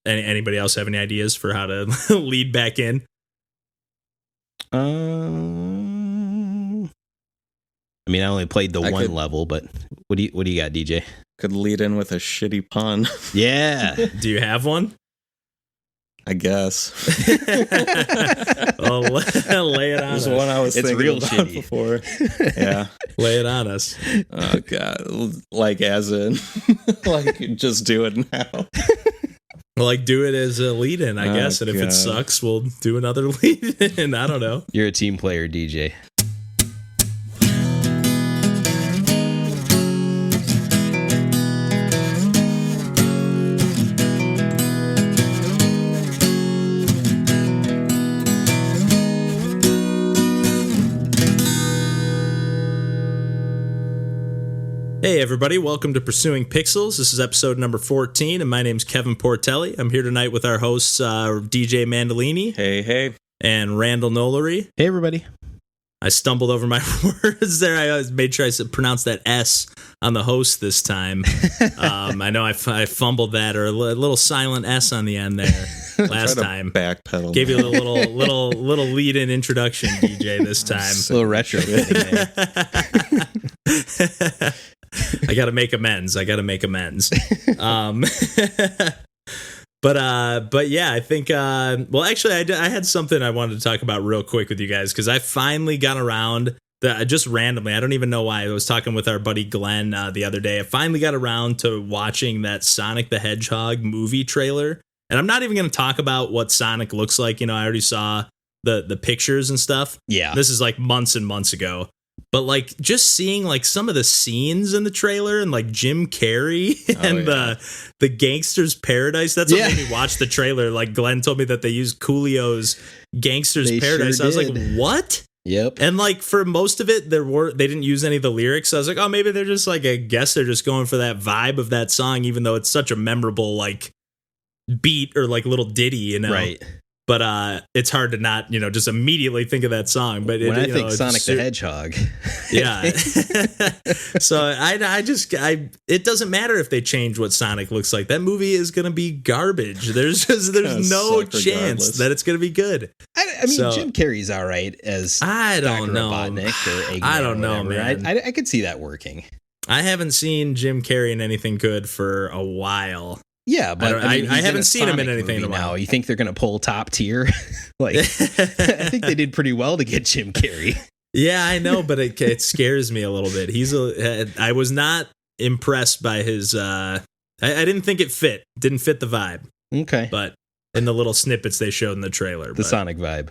Anybody else have any ideas for how to lead back in? I mean, I only played the one level, but what do you got, DJ? Could lead in with a shitty pun. Yeah. Do you have one? I guess. Well, lay it on us. There's one I was It's thinking real about shitty. before. Yeah. Lay it on us. Oh, God. Like, as in, like, just do it now. Like, do it as a lead-in, I guess. And if it sucks, we'll do another lead-in. I don't know. You're a team player, DJ. Hey everybody, welcome to Pursuing Pixels. This is episode number 14, and my name's Kevin Portelli. I'm here tonight with our hosts, DJ Mandolini. Hey. And Randall Nolery. Hey, everybody. I stumbled over my words there. I made sure I pronounced that S on the host this time. I know I fumbled that, or a little silent S on the end there last time. Backpedal. Gave you a little lead-in introduction, DJ, this time. A little retro. I gotta make amends. But yeah, I think, well, actually, I had something I wanted to talk about real quick with you guys, because I finally got around, just randomly, I don't even know why, I was talking with our buddy Glenn the other day, I finally got around to watching that Sonic the Hedgehog movie trailer, and I'm not even going to talk about what Sonic looks like, you know, I already saw the pictures and stuff. Yeah. This is like months and months ago. But like just seeing like some of the scenes in the trailer and like Jim Carrey and the Gangster's Paradise. That's what made me watch the trailer. Like Glenn told me that they used Coolio's Gangster's Paradise. Sure I was did. like, what? Yep. And like for most of it, they didn't use any of the lyrics. So I was like, oh, maybe they're just like, I guess they're just going for that vibe of that song, even though it's such a memorable like beat or like little ditty, you know? Right. But it's hard to not, you know, just immediately think of that song. But when I think Sonic the Hedgehog, yeah. So it doesn't matter if they change what Sonic looks like. That movie is going to be garbage. There's no chance that it's going to be good. I mean, Jim Carrey's all right as I don't Dr. know. Robotnik or Eggman I don't know, man. I could see that working. I haven't seen Jim Carrey in anything good for a while. Yeah, but I haven't seen him in anything in a while. Now. You think they're going to pull top tier? Like, I think they did pretty well to get Jim Carrey. Yeah, I know, but it scares me a little bit. I was not impressed by his. I didn't think it fit. Didn't fit the vibe. Okay, but in the little snippets they showed in the trailer, the Sonic vibe.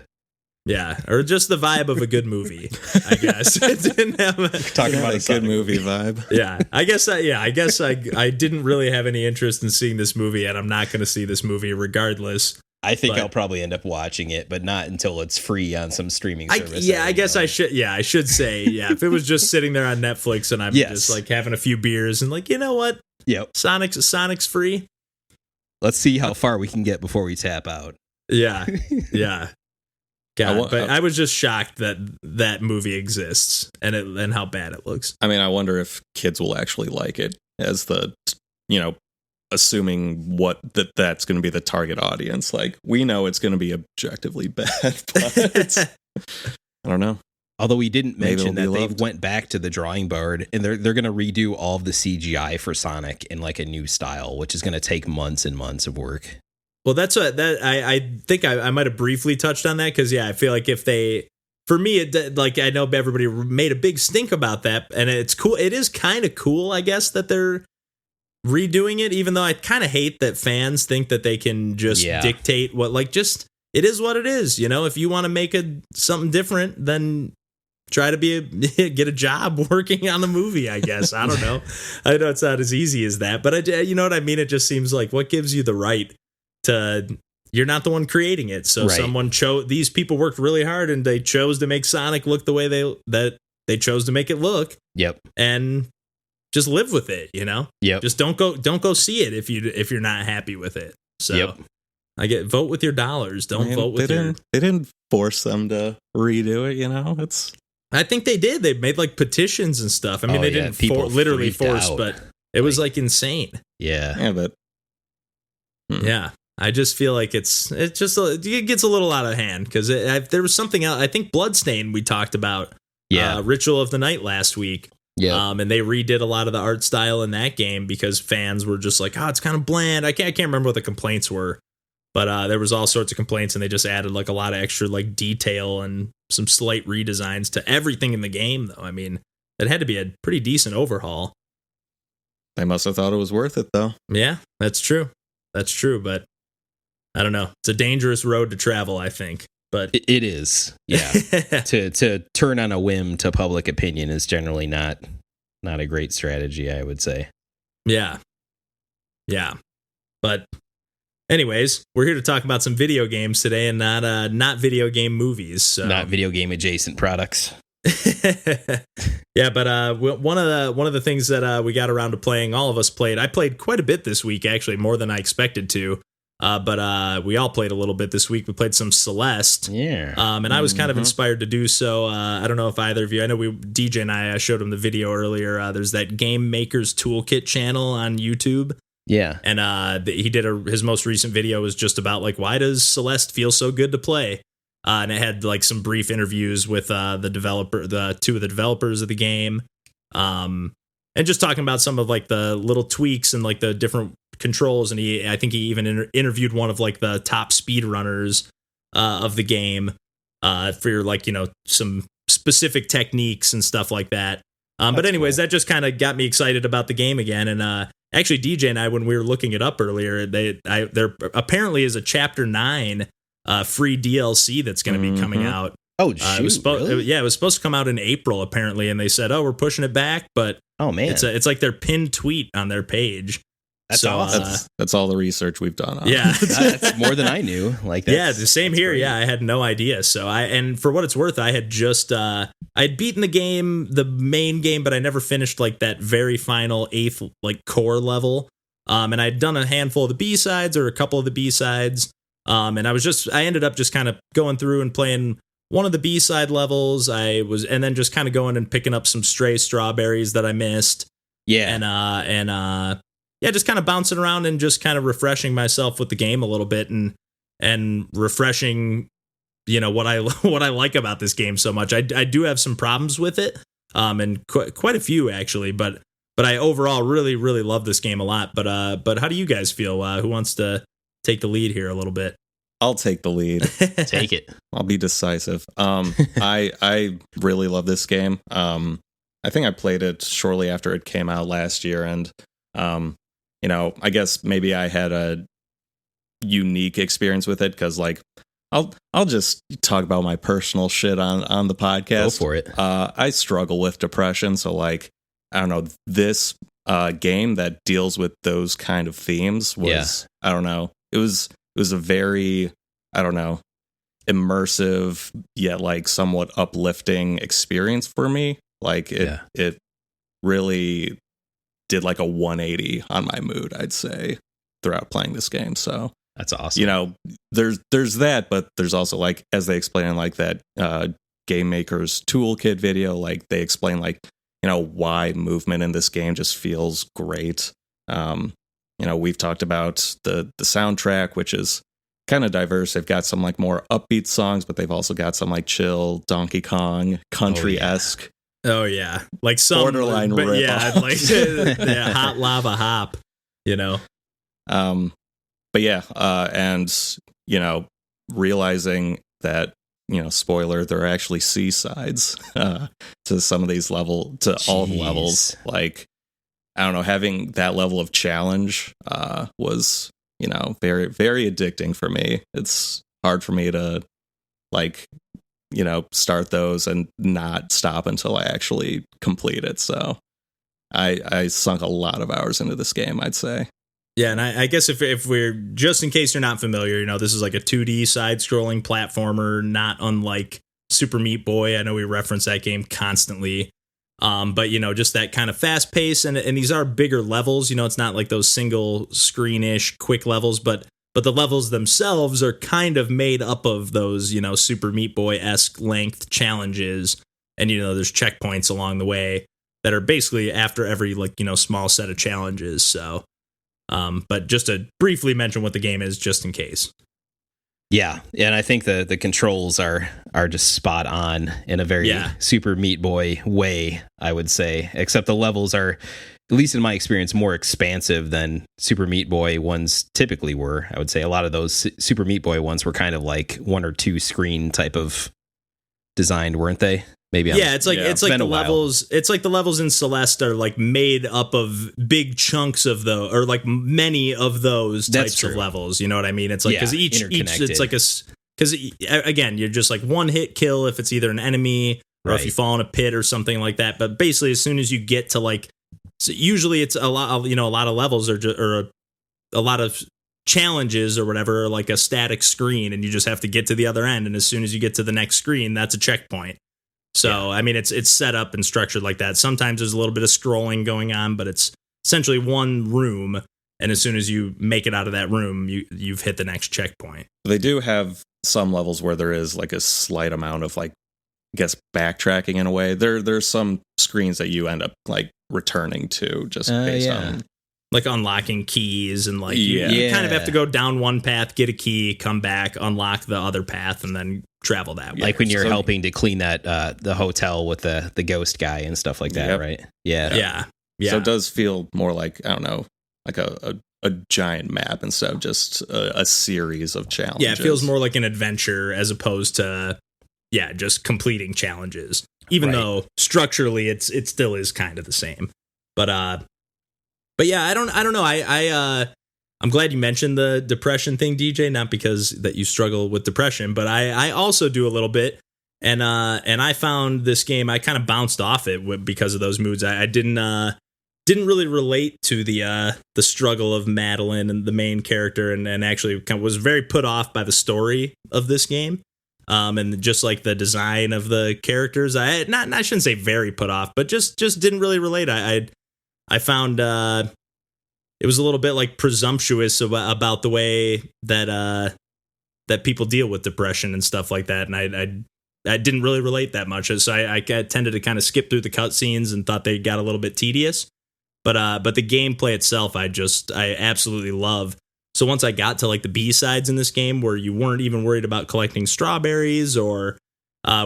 Yeah, or just the vibe of a good movie, I guess. It didn't have talking about a good movie vibe. Yeah, I guess I didn't really have any interest in seeing this movie, and I'm not going to see this movie regardless. I think I'll probably end up watching it, but not until it's free on some streaming service. I guess I should. Yeah, I should say. Yeah, if it was just sitting there on Netflix and I'm just like having a few beers and like, you know what? Yep. Sonic's free. Let's see how far we can get before we tap out. Yeah. Yeah. God, but I was just shocked that movie exists and how bad it looks. I mean, I wonder if kids will actually like it as the, you know, assuming that's going to be the target audience. Like, we know it's going to be objectively bad, but I don't know. Although we didn't mention that they went back to the drawing board and they're going to redo all of the CGI for Sonic in like a new style, which is going to take months and months of work. Well, that's what I think I might have briefly touched on that because, yeah, I feel like for me, like I know everybody made a big stink about that, and it's cool. It is kind of cool, I guess, that they're redoing it, even though I kind of hate that fans think that they can just dictate what, like, just it is what it is. You know, if you want to make something different, then try to get a job working on the movie, I guess. I don't know. I know it's not as easy as that, but you know what I mean? It just seems like what gives you the right you're not the one creating it, so someone these people worked really hard and they chose to make Sonic look the way they chose to make it look. Yep. And just live with it, you know. Yep. Just don't go see it if you're not happy with it. So vote with your dollars. Don't vote with They didn't force them to redo it, you know. I think they did. They made like petitions and stuff. I mean, they didn't literally force, but it was like insane. Yeah. Yeah, but yeah. I just feel like it gets a little out of hand because there was something else. I think Bloodstain we talked about. Yeah, Ritual of the Night last week. Yeah, and they redid a lot of the art style in that game because fans were just like, oh, it's kind of bland. I can't remember what the complaints were, but there was all sorts of complaints, and they just added like a lot of extra like detail and some slight redesigns to everything in the game. Though, I mean, it had to be a pretty decent overhaul. They must have thought it was worth it, though. Yeah, that's true. That's true, but I don't know. It's a dangerous road to travel, I think. But it is, yeah. to turn on a whim to public opinion is generally not a great strategy, I would say. Yeah. But anyways, we're here to talk about some video games today, and not video game movies. So. Not video game adjacent products. Yeah, but one of the things that we got around to playing, all of us played. I played quite a bit this week, actually, more than I expected to. But we all played a little bit this week. We played some Celeste. Yeah. And I was kind of inspired to do so. I don't know if either of you, I know DJ and I showed him the video earlier. There's that Game Maker's Toolkit channel on YouTube. Yeah. And he did his most recent video was just about like, why does Celeste feel so good to play? And it had like some brief interviews with the two of the developers of the game. And just talking about some of like the little tweaks and like the different controls, and I think he even interviewed one of like the top speedrunners of the game for like, you know, some specific techniques and stuff like that. But anyways, cool. That just kind of got me excited about the game again. And actually, DJ and I, when we were looking it up earlier, there apparently is a Chapter 9 free DLC that's going to be coming out. Oh, shoot, really? It was supposed to come out in April, apparently, and they said, "Oh, we're pushing it back." But oh man, it's like their pinned tweet on their page. That's awesome. That's all the research we've done on. Yeah, that's more than I knew. Like, the same here. Great. Yeah, I had no idea. So and for what it's worth, I had just I'd beaten the main game, but I never finished like that very final 8th like core level. And I'd done a handful of the B-sides or a couple of the B-sides. And I ended up just kind of going through and playing one of the B-side levels. And then just kind of going and picking up some stray strawberries that I missed. Yeah. And just kind of bouncing around and just kind of refreshing myself with the game a little bit and refreshing, you know, what I like about this game so much. I do have some problems with it, and quite a few actually, but I overall really, really love this game a lot. But how do you guys feel? Who wants to take the lead here a little bit? I'll take the lead. Take it. I'll be decisive. I really love this game. I think I played it shortly after it came out last year, and you know, I guess maybe I had a unique experience with it because, like, I'll just talk about my personal shit on the podcast. Go for it. I struggle with depression, so like, I don't know, this game that deals with those kind of themes was, I don't know, it was a very, I don't know, immersive yet like somewhat uplifting experience for me. Like it really did like a 180 on my mood, I'd say, throughout playing this game. So that's awesome. You know, there's that, but there's also, like, as they explain in like that Game Maker's Toolkit video, like they explain like, you know, why movement in this game just feels great. You know, we've talked about the soundtrack, which is kind of diverse. They've got some like more upbeat songs, but they've also got some like chill Donkey Kong country-esque. Oh yeah, like some borderline rip like Hot Lava Hop, you know. But yeah, and you know, realizing that, you know, spoiler, there are actually C-sides to some of these all the levels. Like, I don't know, having that level of challenge was, you know, very, very addicting for me. It's hard for me to, like, you know, start those and not stop until I actually complete it. So I sunk a lot of hours into this game, I'd say. Yeah, and I guess if we're, just in case you're not familiar, you know, this is like a 2D side-scrolling platformer, not unlike Super Meat Boy. I know we reference that game constantly. But, you know, just that kind of fast pace, and these are bigger levels. You know, it's not like those single screen-ish quick levels, but the levels themselves are kind of made up of those, you know, Super Meat Boy-esque length challenges. And, you know, there's checkpoints along the way that are basically after every, like, you know, small set of challenges. So, But just to briefly mention what the game is, just in case. Yeah, and I think the controls are just spot on in a very Super Meat Boy way, I would say. Except the levels are, at least in my experience, more expansive than Super Meat Boy ones typically were. I would say a lot of those Super Meat Boy ones were kind of like 1 or 2 screen type of designed, weren't they? Maybe. It's like the levels. It's like the levels in Celeste are like made up of big chunks of or like many of those types of levels. You know what I mean? It's like because each it's like because again, you're just like one hit kill if it's either an enemy or if you fall in a pit or something like that. But basically, as soon as you get to like, so usually it's a lot of levels or a lot of challenges or whatever, are like a static screen, and you just have to get to the other end. And as soon as you get to the next screen, that's a checkpoint. So, I mean, it's set up and structured like that. Sometimes there's a little bit of scrolling going on, but it's essentially one room. And as soon as you make it out of that room, you've hit the next checkpoint. They do have some levels where there is like a slight amount of like, I guess, backtracking in a way. There's some screens that you end up like returning to just based on like unlocking keys and like you kind of have to go down one path, get a key, come back, unlock the other path, and then travel that way. Like when you're helping to clean that the hotel with the ghost guy and stuff like that, right? Yeah. So it does feel more like, I don't know, like a giant map instead of just a series of challenges. Yeah, it feels more like an adventure as opposed to just completing challenges. Even though structurally it still is kind of the same. But yeah, I don't know. I'm glad you mentioned the depression thing, DJ. Not because that you struggle with depression, but I also do a little bit. And I found this game, I kind of bounced off it because of those moods. I didn't really relate to the struggle of Madeline and the main character, and actually kind of was very put off by the story of this game. And just like the design of the characters, I shouldn't say very put off, but just didn't really relate. I found it was a little bit like presumptuous about the way that people deal with depression and stuff like that, and I didn't really relate that much. So I tended to kind of skip through the cutscenes and thought they got a little bit tedious. But the gameplay itself, I absolutely love. So once I got to like the B-sides in this game, where you weren't even worried about collecting strawberries or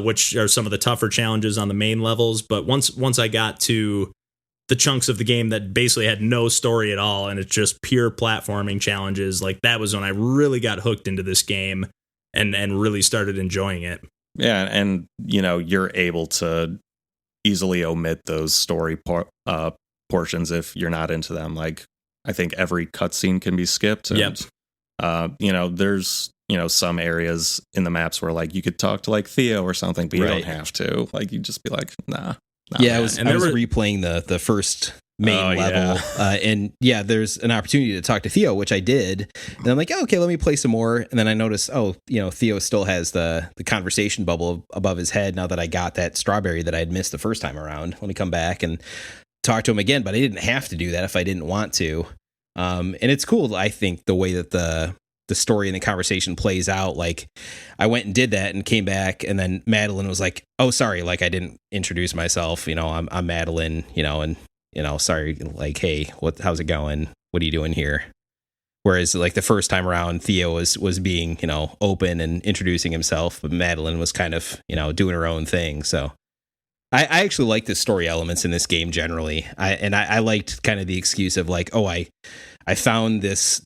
which are some of the tougher challenges on the main levels, but once I got to the chunks of the game that basically had no story at all, and it's just pure platforming challenges, like that was when I really got hooked into this game and really started enjoying it. Yeah, and you're able to easily omit those story portions if you're not into them. Like I think every cutscene can be skipped. And, there's some areas in the maps where like you could talk to like Theo or something, but you don't have to. Like you just be like, nah. I was replaying the first main level, and there's an opportunity to talk to Theo, which I did, and I'm like, okay, let me play some more, and then I noticed, Theo still has the conversation bubble above his head now that I got that strawberry that I had missed the first time around. Let me come back and talk to him again, but I didn't have to do that if I didn't want to, and it's cool, I think, the way that the story and the conversation plays out. Like I went and did that and came back, and then Madeline was like, oh, sorry, like I didn't introduce myself, I'm Madeline, and sorry, like, hey, how's it going, what are you doing here? Whereas like the first time around, Theo was being open and introducing himself, but Madeline was kind of doing her own thing. So I actually like the story elements in this game generally. I liked kind of the excuse of like, oh, I found this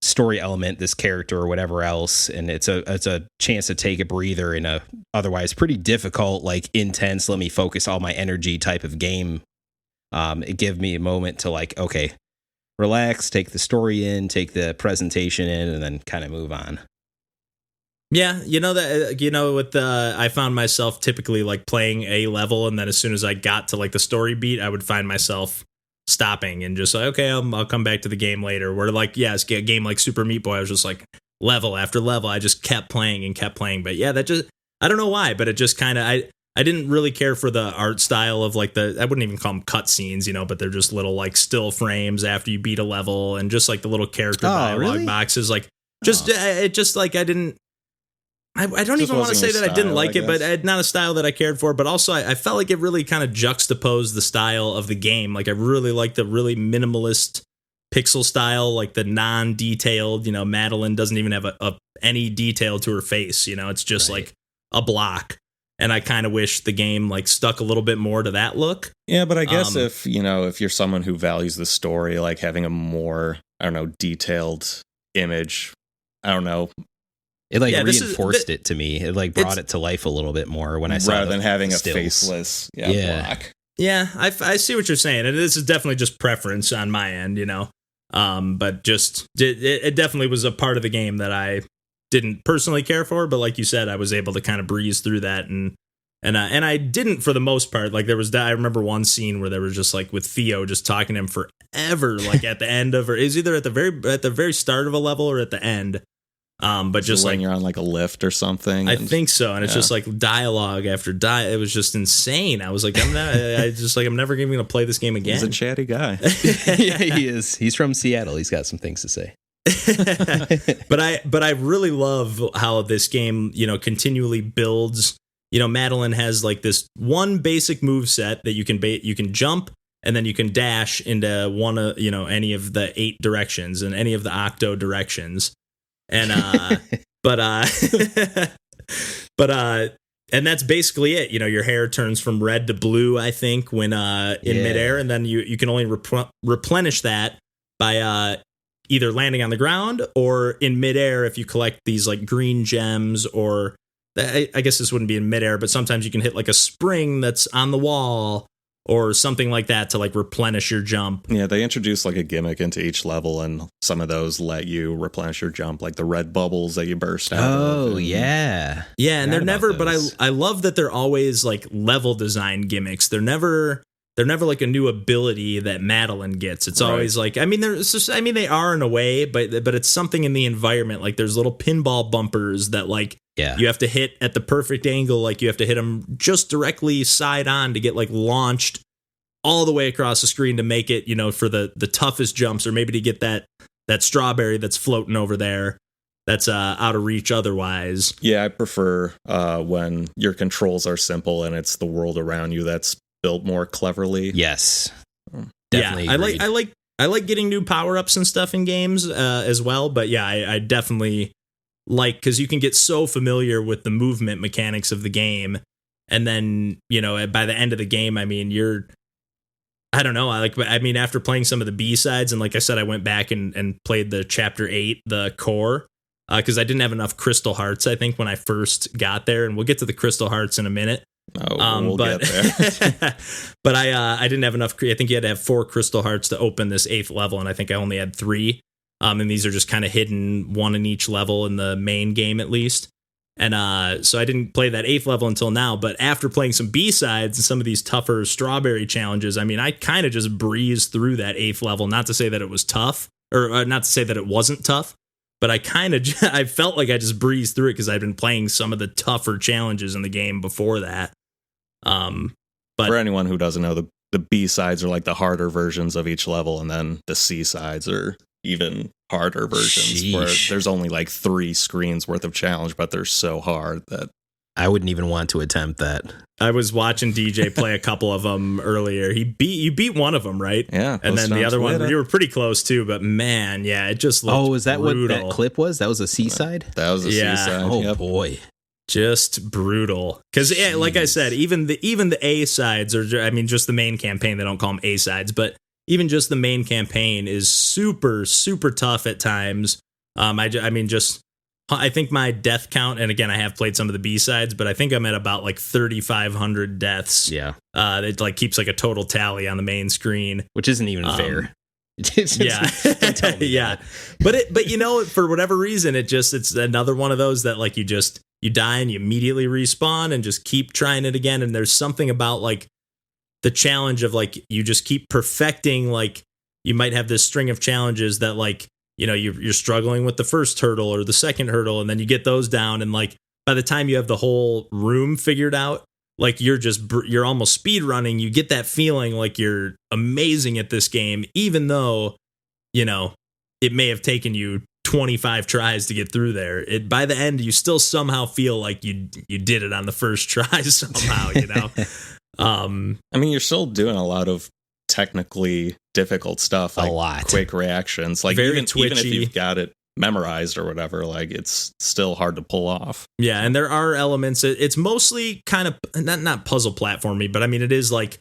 story element, this character or whatever else, and it's a chance to take a breather in a otherwise pretty difficult, like intense, let me focus all my energy type of game. It gave me a moment to like, okay, relax, take the story in, take the presentation in, and then kind of move on. Yeah, I found myself typically like playing a level, and then as soon as I got to like the story beat, I would find myself stopping and just like, okay, I'll come back to the game later. Where like, it's a game like Super Meat Boy, I was just like level after level, I just kept playing. But yeah, that just, I don't know why, but it just kind of, I didn't really care for the art style of like I wouldn't even call them cutscenes, but they're just little like still frames after you beat a level, and just like the little character dialogue boxes, like it just like I don't even want to say that I didn't like it, but not a style that I cared for. But also, I felt like it really kind of juxtaposed the style of the game. Like I really liked the really minimalist pixel style, like the non-detailed, Madeline doesn't even have any detail to her face, it's just like a block. And I kind of wish the game like stuck a little bit more to that look. Yeah, but I guess if you're someone who values the story, like having a more, I don't know, detailed image, I don't know. It like reinforced it to me. It like brought it to life a little bit more when I saw it. Rather than having stills. A faceless block. Yeah, I see what you're saying. And this is definitely just preference on my end, But just it definitely was a part of the game that I didn't personally care for, but like you said, I was able to kind of breeze through that, and I didn't for the most part. Like I remember one scene where they were just like with Theo just talking to him forever, like at the end of, or is either at the very start of a level or at the end. But just when like you're on like a lift or something. I think so, and it's just like dialogue after it was just insane. I was like, I'm never even gonna play this game again. He's a chatty guy. Yeah, he is. He's from Seattle. He's got some things to say. but I really love how this game, continually builds. Madeline has like this one basic move set that you can jump, and then you can dash into one of any of the 8 directions and any of the octo directions, and and that's basically it. Your hair turns from red to blue, I think, when in midair, and then you can only replenish that by either landing on the ground or in midair if you collect these like green gems, or I guess this wouldn't be in midair, but sometimes you can hit like a spring that's on the wall or something like that to like replenish your jump. Yeah, they introduced like a gimmick into each level, and some of those let you replenish your jump, like the red bubbles that you burst out of. Oh, yeah. Yeah, and they're never, but I love that they're always like level design gimmicks. They're never like a new ability that Madeline gets. It's always like, they are in a way, but it's something in the environment. Like there's little pinball bumpers that like you have to hit at the perfect angle. Like you have to hit them just directly side on to get like launched all the way across the screen to make it, for the toughest jumps, or maybe to get that strawberry that's floating over there that's out of reach otherwise. Yeah, I prefer when your controls are simple and it's the world around you that's built more cleverly. Yes, definitely. Yeah, I like getting new power-ups and stuff in games as well, but yeah, I definitely like, because you can get so familiar with the movement mechanics of the game, and then by the end of the game, after playing some of the B-sides, and like I said, I went back and played the Chapter 8, the core, because I didn't have enough Crystal Hearts, I think, when I first got there, and we'll get to the Crystal Hearts in a minute. We'll get there. But I didn't have enough. I think you had to have 4 Crystal Hearts to open this 8th level, and I think I only had 3. And these are just kind of hidden, one in each level in the main game, at least. And so I didn't play that 8th level until now. But after playing some B-sides and some of these tougher strawberry challenges, I kind of just breezed through that 8th level. Not to say that it was tough, or not to say that it wasn't tough, but I felt like I just breezed through it because I'd been playing some of the tougher challenges in the game before that. But for anyone who doesn't know, the B-sides are like the harder versions of each level, and then the C-sides are even harder versions where there's only like 3 screens worth of challenge, but they're so hard that I wouldn't even want to attempt that. I was watching DJ play a couple of them earlier. You beat one of them, right? Yeah. And then the other one, you were pretty close too, but man, yeah, it just looked is that brutal. What that clip was? That was a C-side? That was a C-side. Oh, boy. Just brutal. Because like I said, even the A sides, or just the main campaign, they don't call them A sides, but even just the main campaign is super, super tough at times. I think my death count, and again, I have played some of the B-sides, but I think I'm at about like 3,500 deaths. Yeah. It like keeps like a total tally on the main screen, which isn't even fair. Yeah. Yeah. But for whatever reason, it's another one of those that like you die and you immediately respawn and just keep trying it again. And there's something about like the challenge of like, you just keep perfecting, like you might have this string of challenges that like, you're struggling with the first hurdle or the second hurdle, and then you get those down. And like, by the time you have the whole room figured out, like you're almost speed running. You get that feeling like you're amazing at this game, even though, it may have taken you 25 tries to get through there. By the end, you still somehow feel like you did it on the first try somehow, you're still doing a lot of technically difficult stuff. Like a lot. Quick reactions. Like Very even if twitchy. you've got it memorized or whatever, like it's still hard to pull off. Yeah, and there are elements. It's mostly kind of not puzzle platformy, but I mean it is like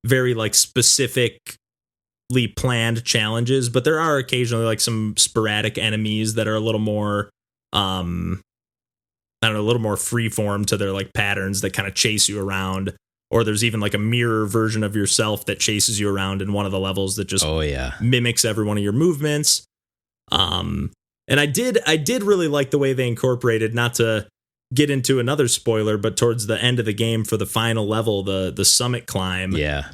very like specifically planned challenges. But there are occasionally like some sporadic enemies that are a little more, I don't know, a little more freeform to their like patterns that kind of chase you around. Or there's even like a mirror version of yourself that chases you around in one of the levels that just mimics every one of your movements. And I did really like the way they incorporated, not to get into another spoiler, but towards the end of the game for the final level, the summit climb. Yeah.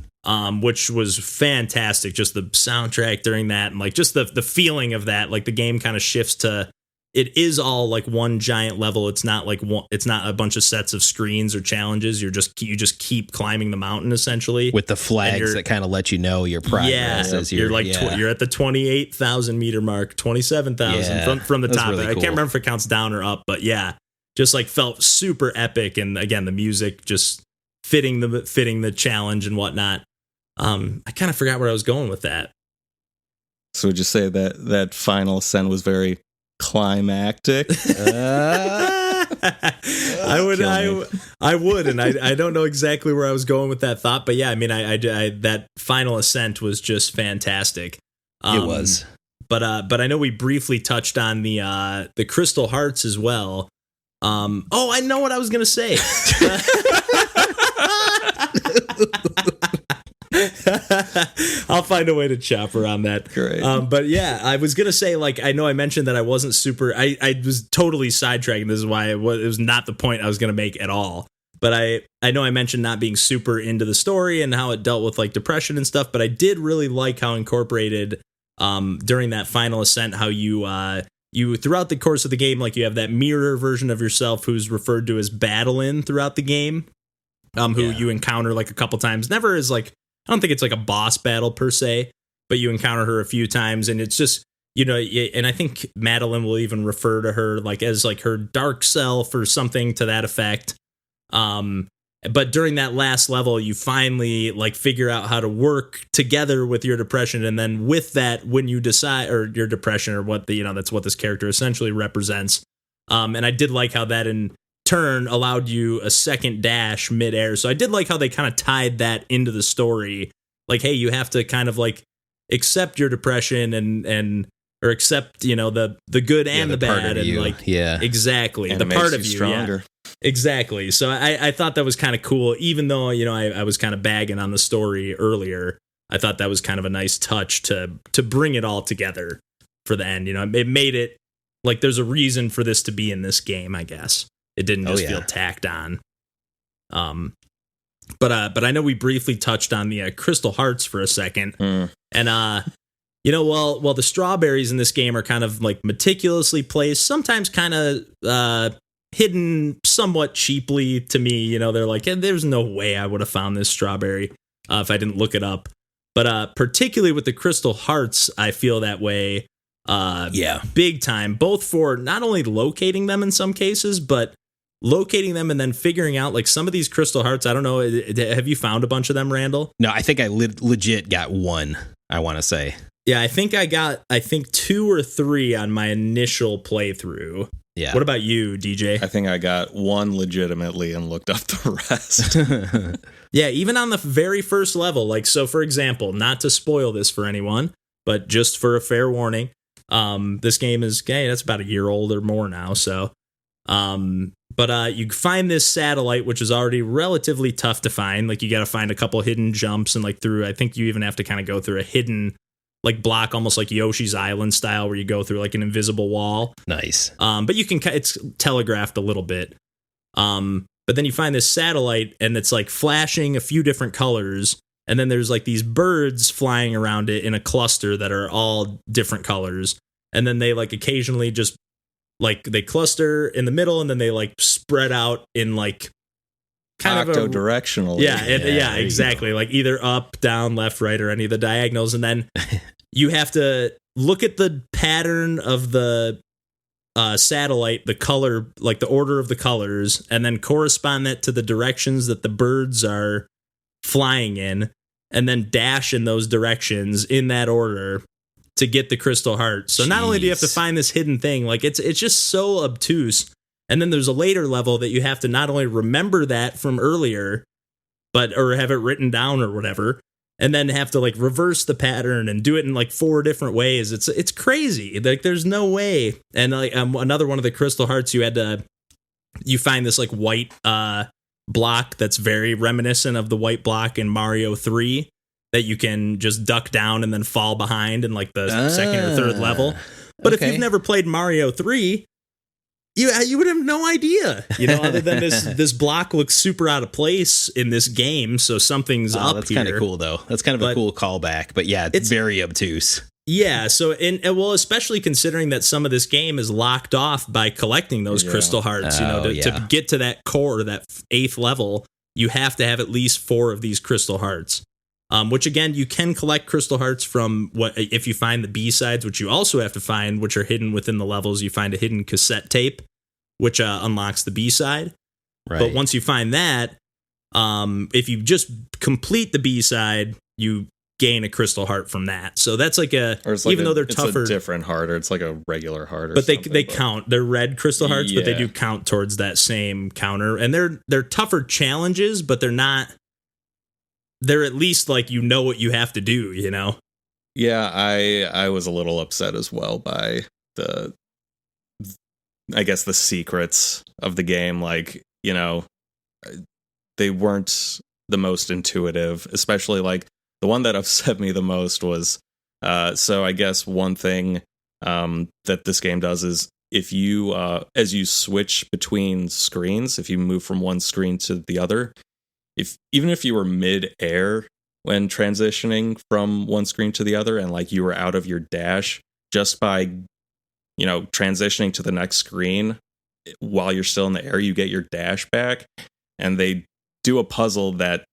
Which was fantastic. Just the soundtrack during that and like just the feeling of that, like the game kind of shifts to, it is all like one giant level. It's not like it's not a bunch of sets of screens or challenges. You just keep climbing the mountain essentially with the flags that kind of let you know your progress. As you're like you're at the 28,000 meter mark, 27,000 from the top. Really cool. I can't remember if it counts down or up, but yeah, just like felt super epic. And again, the music just fitting the challenge and whatnot. I kind of forgot where I was going with that. So would you say that final ascent was very climactic? I would, and I don't know exactly where I was going with that thought, but yeah, I mean, I that final ascent was just fantastic. It was, but I know we briefly touched on the crystal hearts as well. I know what I was gonna say. I'll find a way to chop around that. Great. But yeah, I was gonna say, like, I know I mentioned that I wasn't super. I was totally sidetracking. This is why it was not the point I was gonna make at all. But I know I mentioned not being super into the story and how it dealt with like depression and stuff. But I did really like how incorporated during that final ascent, how you throughout the course of the game, like you have that mirror version of yourself who's referred to as Battle-In throughout the game, who you encounter like a couple times. Never as like, I don't think it's like a boss battle per se, but you encounter her a few times, and it's just, you know, and I think Madeline will even refer to her like as like her dark self or something to that effect. But during that last level, you finally like figure out how to work together with your depression, and then with that, when you decide, or your depression, or what that's what this character essentially represents. And I did like how that in turn allowed you a second dash midair. So I did like how they kind of tied that into the story. Like, hey, you have to kind of like accept your depression or accept, the good and the bad, and like, exactly, and the part of you stronger. Exactly. So I thought that was kind of cool, even though, I was kind of bagging on the story earlier. I thought that was kind of a nice touch to bring it all together for the end. It made it like there's a reason for this to be in this game, I guess. It didn't just feel tacked on. But I know we briefly touched on the crystal hearts for a second. And while the strawberries in this game are kind of like meticulously placed, sometimes kind of hidden somewhat cheaply to me. They're like, there's no way I would have found this strawberry if I didn't look it up. But particularly with the crystal hearts, I feel that way. Big time, both for not only locating them in some cases, but locating them and then figuring out like some of these crystal hearts. I don't know. Have you found a bunch of them, Randall? No, I think I legit got one, I want to say. Yeah, I think I got 2 or 3 on my initial playthrough. Yeah. What about you, DJ? I think I got one legitimately and looked up the rest. Yeah, even on the very first level. Like, so for example, not to spoil this for anyone, but just for a fair warning, this game is, that's about a year old or more now. So, but you find this satellite, which is already relatively tough to find. Like, you got to find a couple hidden jumps and like through, I think you even have to kind of go through a hidden like block, almost like Yoshi's Island style, where you go through like an invisible wall. Nice. But you can, it's telegraphed a little bit. But then you find this satellite and it's like flashing a few different colors. And then there's like these birds flying around it in a cluster that are all different colors. And then they like occasionally just like they cluster in the middle and then they like spread out in like kind of octo-directional. Yeah, exactly. Like either up, down, left, right, or any of the diagonals. And then you have to look at the pattern of the satellite, the color, like the order of the colors, and then correspond that to the directions that the birds are flying in. and then dash in those directions in that order to get the crystal heart. So not only do you have to find this hidden thing, like it's just so obtuse. And then there's a later level that you have to not only remember that from earlier, or have it written down or whatever, and then have to like reverse the pattern and do it in like 4 different ways. It's crazy. Like there's no way. And like another one of the crystal hearts, you find this like white block that's very reminiscent of the white block in Mario 3 that you can just duck down and then fall behind in like the second or third level. But if you've never played Mario 3, you would have no idea, other than this block looks super out of place in this game, so something's up that's here. That's kind of cool, though. That's kind of a cool callback, but yeah, it's very obtuse. Yeah, so well, especially considering that some of this game is locked off by collecting those crystal hearts. To get to that core, that 8th level, you have to have at least 4 of these crystal hearts. Which again, you can collect crystal hearts from if you find the B-sides, which you also have to find, which are hidden within the levels. You find a hidden cassette tape, which unlocks the B-side. Right. But once you find that, if you just complete the B-side, you gain a crystal heart from that. So that's like even though they're tougher, it's a different heart, or it's like a regular heart, but they count. They're red crystal hearts, but they do count towards that same counter, and they're tougher challenges, but they're not. They're at least like what you have to do, Yeah, I was a little upset as well by the secrets of the game. Like, they weren't the most intuitive, especially like the one that upset me the most was, so I guess one thing that this game does is if you, as you switch between screens, if you move from one screen to the other, even if you were mid-air when transitioning from one screen to the other and like you were out of your dash, just by transitioning to the next screen while you're still in the air, you get your dash back. And they do a puzzle that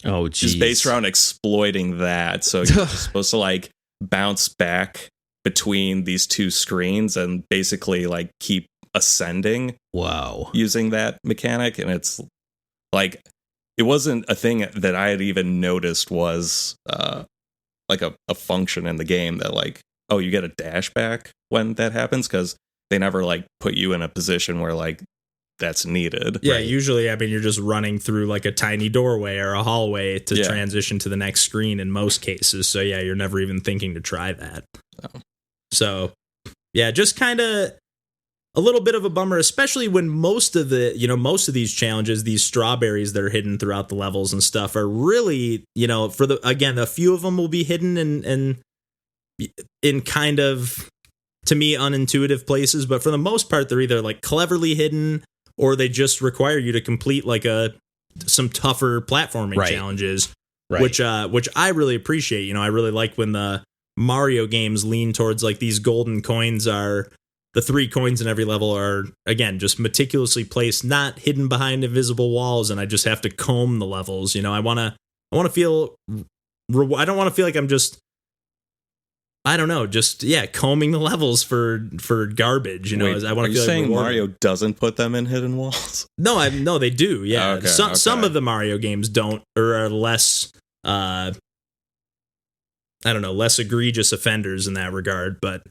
is based around exploiting that. So you're supposed to like bounce back between these 2 screens and basically like keep ascending. Wow. Using that mechanic. And it's like, it wasn't a thing that I had even noticed was like a function in the game that like, oh, you get a dash back when that happens, because they never like put you in a position where like that's needed. Yeah, right? Usually, you're just running through like a tiny doorway or a hallway to transition to the next screen in most cases. So yeah, you're never even thinking to try that. Oh. So yeah, just kind of a little bit of a bummer, especially when most of these challenges, these strawberries that are hidden throughout the levels and stuff are really, a few of them will be hidden in kind of, to me, unintuitive places. But for the most part, they're either like cleverly hidden or they just require you to complete like some tougher platforming challenges, which I really appreciate. I really like when the Mario games lean towards like these golden coins are. The 3 coins in every level are, again, just meticulously placed, not hidden behind invisible walls, and I just have to comb the levels. I want to feel, I don't want to feel like I'm just, I don't know, combing the levels for garbage. Wait, I want to feel saying like Mario doesn't put them in hidden walls? No, they do. Yeah, okay, some of the Mario games don't, or are less, less egregious offenders in that regard, but.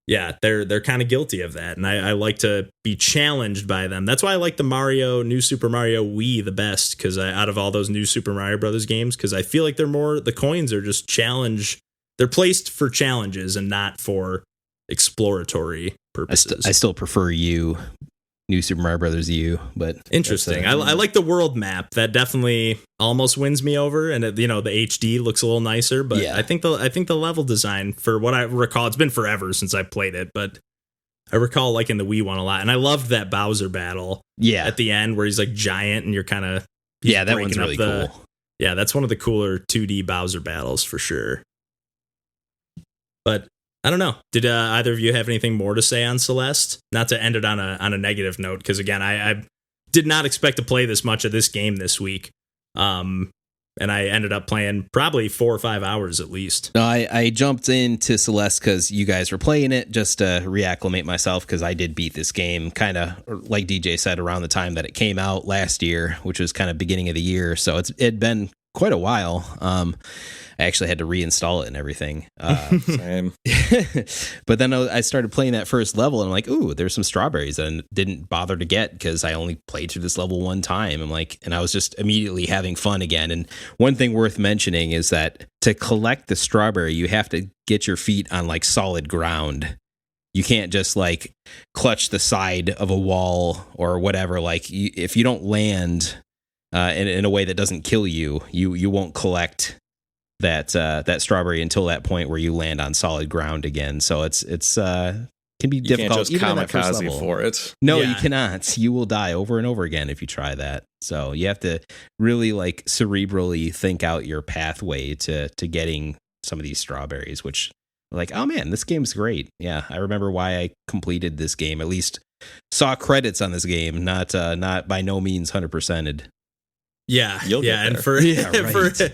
Yeah, they're kind of guilty of that, and I like to be challenged by them. That's why I like the New Super Mario Wii the best, because out of all those new Super Mario Brothers games, because I feel like the coins are just challenge. They're placed for challenges and not for exploratory purposes. I still prefer New Super Mario Brothers U, but interesting. I like the world map. That definitely almost wins me over, and the HD looks a little nicer. But yeah. I think the level design, for what I recall, it's been forever since I played it, but I recall liking the Wii one a lot, and I loved that Bowser battle. Yeah, at the end where he's like giant, and you're kind of that one's really cool. Yeah, that's one of the cooler 2D Bowser battles for sure. But I don't know. Did either of you have anything more to say on Celeste? Not to end it on a negative note, because again, I did not expect to play this much of this game this week, and I ended up playing probably 4 or 5 hours at least. No, I jumped into Celeste because you guys were playing it, just to reacclimate myself, because I did beat this game kind of, like DJ said, around the time that it came out last year, which was kind of beginning of the year. So it'd been quite a while. I actually had to reinstall it and everything. Same. But then I started playing that first level, and I'm like, ooh, there's some strawberries, and didn't bother to get because I only played through this level one time. And I was just immediately having fun again. And one thing worth mentioning is that to collect the strawberry, you have to get your feet on like solid ground. You can't just like clutch the side of a wall or whatever. Like if you don't land in a way that doesn't kill you, you won't collect that strawberry until that point where you land on solid ground again. So it's can be difficult. You can't just even in that first kamikaze level. for it. No, Yeah. you cannot. You will die over and over again if you try that. So you have to really like cerebrally think out your pathway to getting some of these strawberries, which like, oh man, this game's great. Yeah, I remember why I completed this game. At least saw credits on this game, not by no means 100%ed. Yeah, You'll get and there. for right.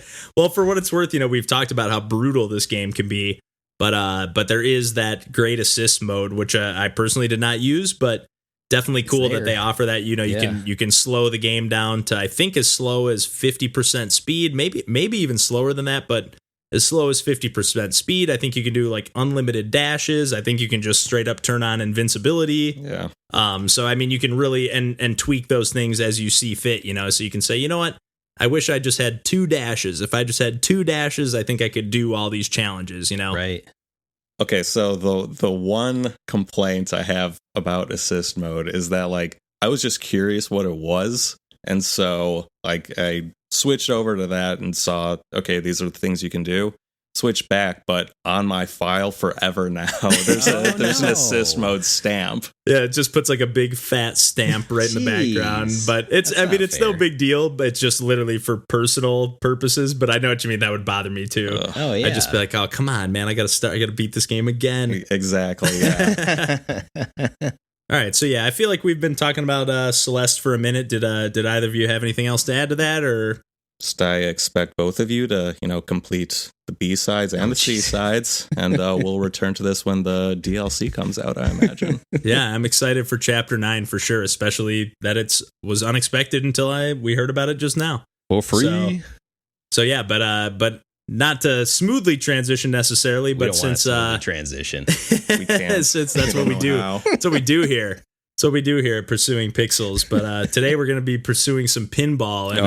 for what it's worth, we've talked about how brutal this game can be, but there is that great assist mode, which I personally did not use, but definitely cool that they offer that. You can slow the game down to I think as slow as 50% speed, maybe even slower than that, but as slow as 50% speed. I think you can do like unlimited dashes. I think you can just straight up turn on invincibility. Yeah. So I mean, you can really and tweak those things as you see fit, so you can say, you know what, I wish I just had 2 dashes. If I just had 2 dashes, I think I could do all these challenges, Right. Okay, so the one complaint I have about assist mode is that like I was just curious what it was, and so like I switched over to that and saw, okay, these are the things you can do. Switch back, but on my file forever now, there's an assist mode stamp. Yeah, it just puts like a big fat stamp right in the background. But it's it's no big deal, but it's just literally for personal purposes. But I know what you mean. That would bother me too. Oh yeah. I'd just be like, oh come on, man, I gotta beat this game again. Exactly. Yeah. All right, so yeah, I feel like we've been talking about Celeste for a minute. Did either of you have anything else to add to that, or? Just I expect both of you to, complete the B-sides and the C-sides, and we'll return to this when the DLC comes out, I imagine. Yeah, I'm excited for Chapter 9 for sure, especially that it was unexpected until we heard about it just now. For free. So yeah, but not to smoothly transition necessarily, but since transition. We can't. Since that's what we do. That's what we do here. So we do here at Pursuing Pixels, but today we're going to be pursuing some pinball. And,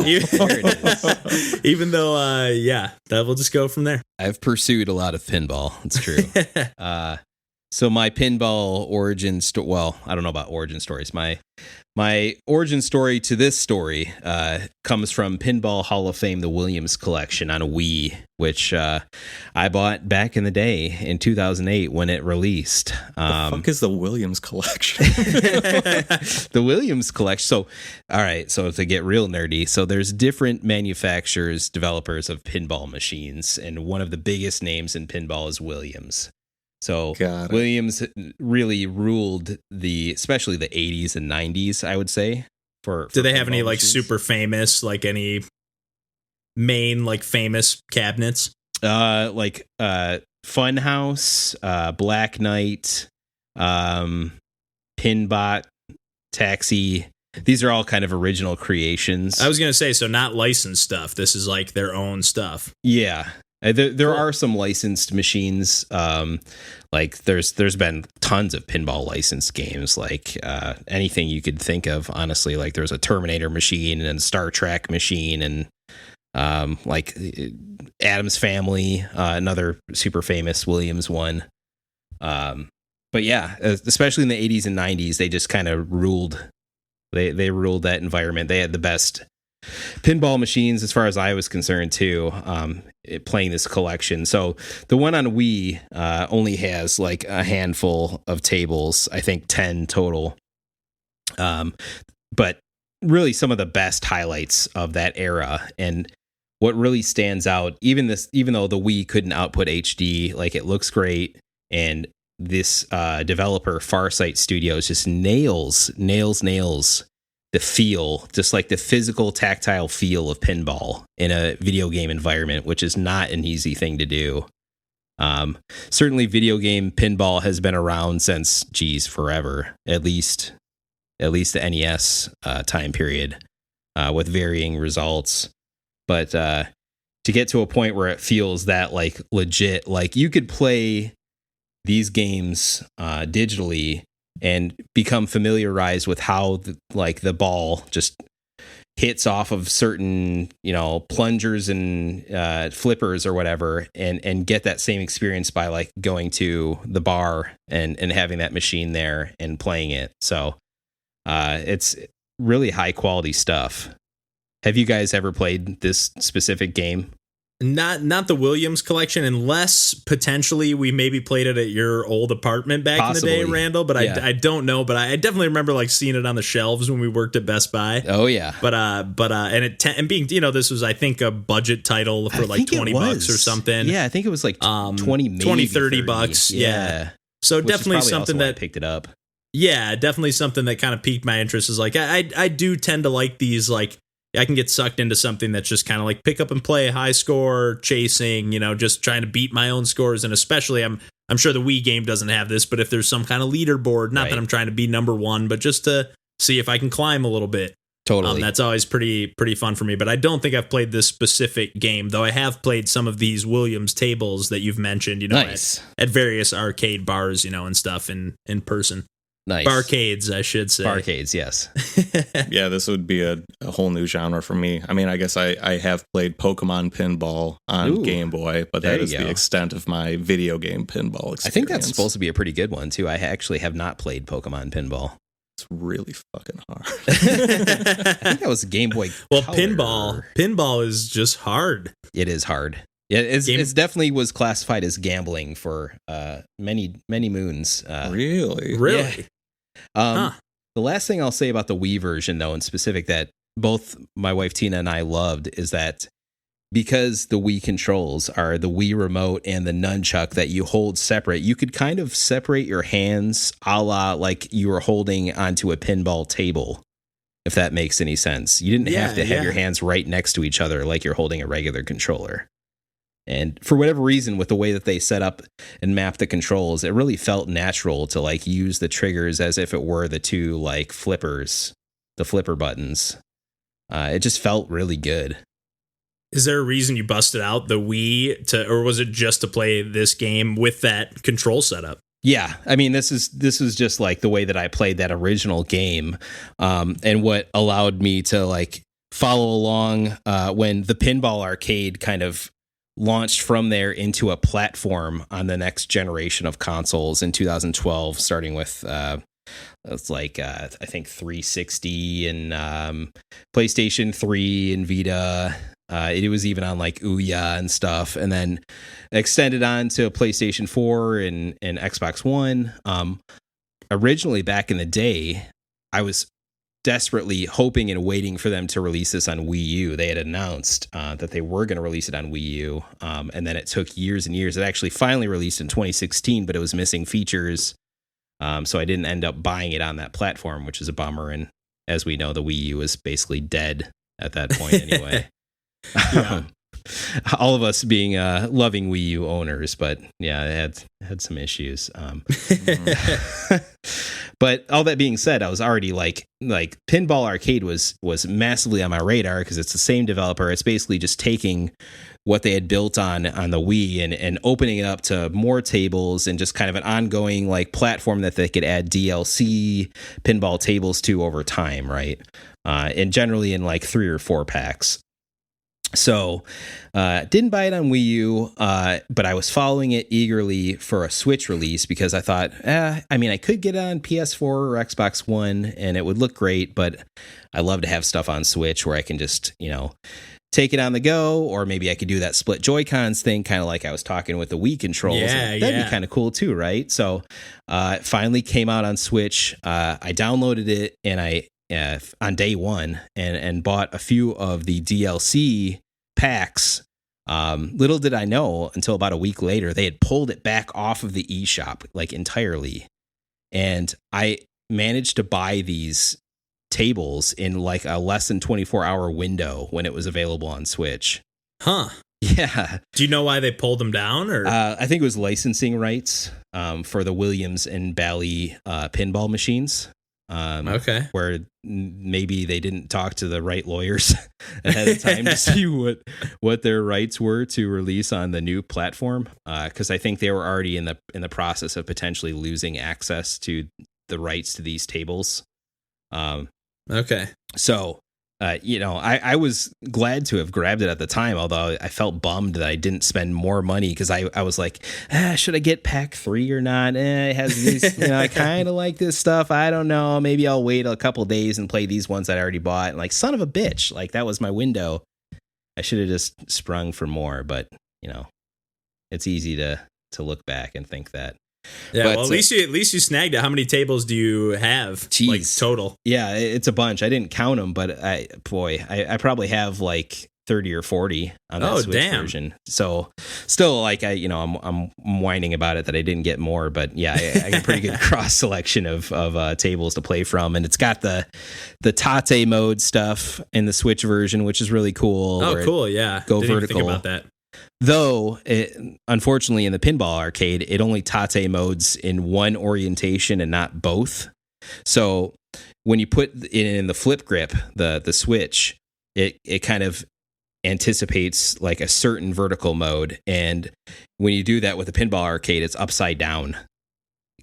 There it is. Even though, that we'll just go from there. I've pursued a lot of pinball. It's true. So my pinball origin I don't know about origin stories. My origin story to this story comes from Pinball Hall of Fame, the Williams Collection on a Wii, which I bought back in the day in 2008 when it released. The fuck is the Williams Collection? The Williams Collection. So, all right. So to get real nerdy, so there's different manufacturers, developers of pinball machines, and one of the biggest names in pinball is Williams. So Williams really ruled especially the 80s and 90s, I would say. For Do they have any like machines. super famous, like any main like famous cabinets? Like Funhouse, Black Knight, Pinbot, Taxi. These are all kind of original creations. I was gonna say, so not licensed stuff. This is like their own stuff. Yeah. There are some licensed machines. Like there's been tons of pinball licensed games, like anything you could think of. Honestly, like there's a Terminator machine and a Star Trek machine, and like Addams Family, another super famous Williams one. But yeah, especially in the 80s and 90s, they just kind of ruled. They ruled that environment. They had the best pinball machines as far as I was concerned too, playing this collection. So the one on Wii only has like a handful of tables, I think 10 total. But really some of the best highlights of that era, and what really stands out, even though the Wii couldn't output HD, like it looks great, and this developer Farsight Studios just nails the feel, just like the physical tactile feel of pinball in a video game environment, which is not an easy thing to do. Certainly video game pinball has been around since forever, at least the NES time period, with varying results. but to get to a point where it feels that like legit, like you could play these games digitally and become familiarized with how the ball just hits off of certain, plungers and flippers or whatever, and get that same experience by like going to the bar and having that machine there and playing it. So it's really high quality stuff. Have you guys ever played this specific game? Not the Williams collection, unless potentially we maybe played it at your old apartment back Possibly. in the day, Randall. But yeah. I don't know. But I definitely remember like seeing it on the shelves when we worked at Best Buy. Oh yeah. And being this was I think a budget title for like $20 or something. Yeah, I think it was like 20, maybe 20, 30 bucks. Yeah. So which definitely something that I picked it up. Yeah, definitely something that kind of piqued my interest. Is like I do tend to like these like. I can get sucked into something that's just kind of like pick up and play, high score, chasing, just trying to beat my own scores. And especially I'm sure the Wii game doesn't have this, but if there's some kind of leaderboard, not that I'm trying to be number one, but just to see if I can climb a little bit. Totally. That's always pretty fun for me. But I don't think I've played this specific game, though I have played some of these Williams tables that you've mentioned, nice. at various arcade bars, and stuff in person. Nice. Barcades, I should say. Barcades, yes. Yeah, this would be a whole new genre for me. I mean, I guess I have played Pokemon Pinball on Game Boy, but that is the extent of my video game pinball experience. I think that's supposed to be a pretty good one, too. I actually have not played Pokemon Pinball. It's really fucking hard. I think that was Game Boy Well, Color. Pinball is just hard. It is hard. Yeah, it's definitely was classified as gambling for many moons. Really? Yeah. The last thing I'll say about the Wii version, though, in specific, that both my wife Tina and I loved, is that because the Wii controls are the Wii remote and the nunchuck that you hold separate, you could kind of separate your hands a la like you were holding onto a pinball table, if that makes any sense. You didn't have to have your hands right next to each other like you're holding a regular controller. And for whatever reason, with the way that they set up and map the controls, it really felt natural to like use the triggers as if it were the two like flippers, the flipper buttons. It just felt really good. Is there a reason you busted out the Wii or was it just to play this game with that control setup? Yeah, I mean, this is just like the way that I played that original game, and what allowed me to like follow along when the Pinball Arcade kind of launched from there into a platform on the next generation of consoles in 2012, starting with it's like I think 360 and PlayStation 3 and Vita. It was even on like Ouya and stuff, and then extended on to PlayStation 4 and Xbox One. Originally, back in the day, I was desperately hoping and waiting for them to release this on Wii U. They had announced that they were going to release it on Wii U, and then it took years and years. It actually finally released in 2016, but it was missing features, so I didn't end up buying it on that platform, which is a bummer. And as we know, the Wii U was basically dead at that point anyway. Yeah. All of us being loving Wii U owners, but yeah, it had some issues. But all that being said, I was already like Pinball Arcade was massively on my radar because it's the same developer. It's basically just taking what they had built on the Wii and opening it up to more tables and just kind of an ongoing like platform that they could add DLC pinball tables to over time, right? And generally in like 3 or 4 packs. So didn't buy it on Wii U, but I was following it eagerly for a Switch release because I thought, I could get it on PS4 or Xbox One and it would look great, but I love to have stuff on Switch where I can just, take it on the go, or maybe I could do that split Joy-Cons thing, kind of like I was talking with the Wii controls. Yeah, that'd be kind of cool too, right? So it finally came out on Switch. I downloaded it and on day one and bought a few of the DLC packs. Little did I know until about a week later, they had pulled it back off of the eShop like entirely. And I managed to buy these tables in like a less than 24-hour window when it was available on Switch. Huh. Yeah. Do you know why they pulled them down? Or I think it was licensing rights for the Williams and Bally pinball machines. Okay. Where maybe they didn't talk to the right lawyers ahead of time to see what their rights were to release on the new platform. Because I think they were already in the process of potentially losing access to the rights to these tables. Okay. So, I was glad to have grabbed it at the time, although I felt bummed that I didn't spend more money because I was like, should I get pack 3 or not? It has these, I kind of like this stuff. I don't know. Maybe I'll wait a couple days and play these ones that I already bought. And like, son of a bitch, like that was my window. I should have just sprung for more, but it's easy to look back and think that. Yeah, but, well, at least you snagged it. How many tables do you have? Geez. Like total? Yeah, it's a bunch. I didn't count them, but I probably have like 30 or 40 on that Switch version. So still, like I'm whining about it that I didn't get more, but yeah, I got a pretty good cross selection of tables to play from, and it's got the Tate mode stuff in the Switch version, which is really cool. Oh, cool! Yeah, go didn't vertical. Even think about that. Though, unfortunately, in the Pinball arcade, it only Tate modes in one orientation and not both. So when you put it in the flip grip, the Switch, it kind of anticipates like a certain vertical mode. And when you do that with the Pinball arcade, it's upside down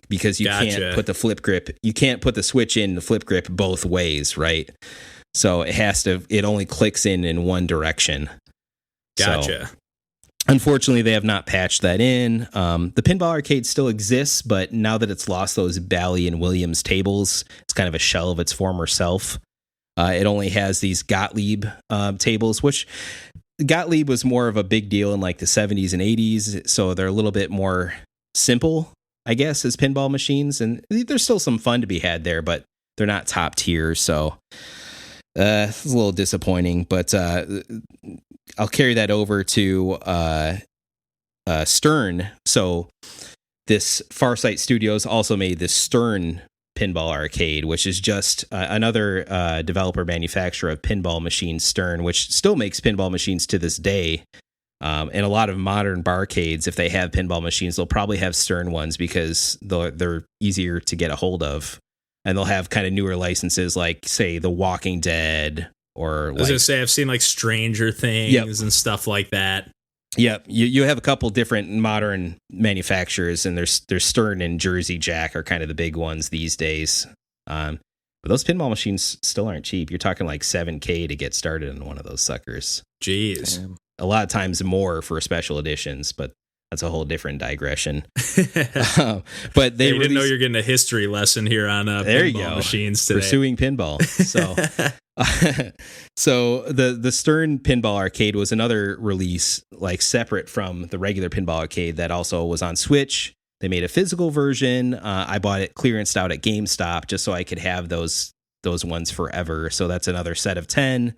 because you can't put the flip grip, you can't put the Switch in the flip grip both ways, right? So it only clicks in one direction. Gotcha. So, unfortunately, they have not patched that in. The Pinball Arcade still exists, but now that it's lost those Bally and Williams tables, it's kind of a shell of its former self. It only has these Gottlieb tables, which Gottlieb was more of a big deal in like the 70s and 80s, so they're a little bit more simple, I guess, as pinball machines. And there's still some fun to be had there, but they're not top tier, so it's a little disappointing. But I'll carry that over to Stern. So this Farsight Studios also made this Stern Pinball Arcade, which is just another developer manufacturer of pinball machines, Stern, which still makes pinball machines to this day. And a lot of modern barcades, if they have pinball machines, they'll probably have Stern ones because they're easier to get a hold of. And they'll have kind of newer licenses like, say, The Walking Dead or... I was going to say, I've seen like Stranger Things and stuff like that. Yep. You have a couple different modern manufacturers, and there's Stern and Jersey Jack are kind of the big ones these days. But those pinball machines still aren't cheap. You're talking like $7,000 to get started in one of those suckers. Jeez. Damn. A lot of times more for special editions, but that's a whole different digression. But they didn't know you're getting a history lesson here on pinball machines today. Pursuing pinball. So, so the Stern Pinball Arcade was another release, like separate from the regular Pinball Arcade, that also was on Switch. They made a physical version. I bought it clearanced out at GameStop just so I could have those ones forever. So that's another set of 10.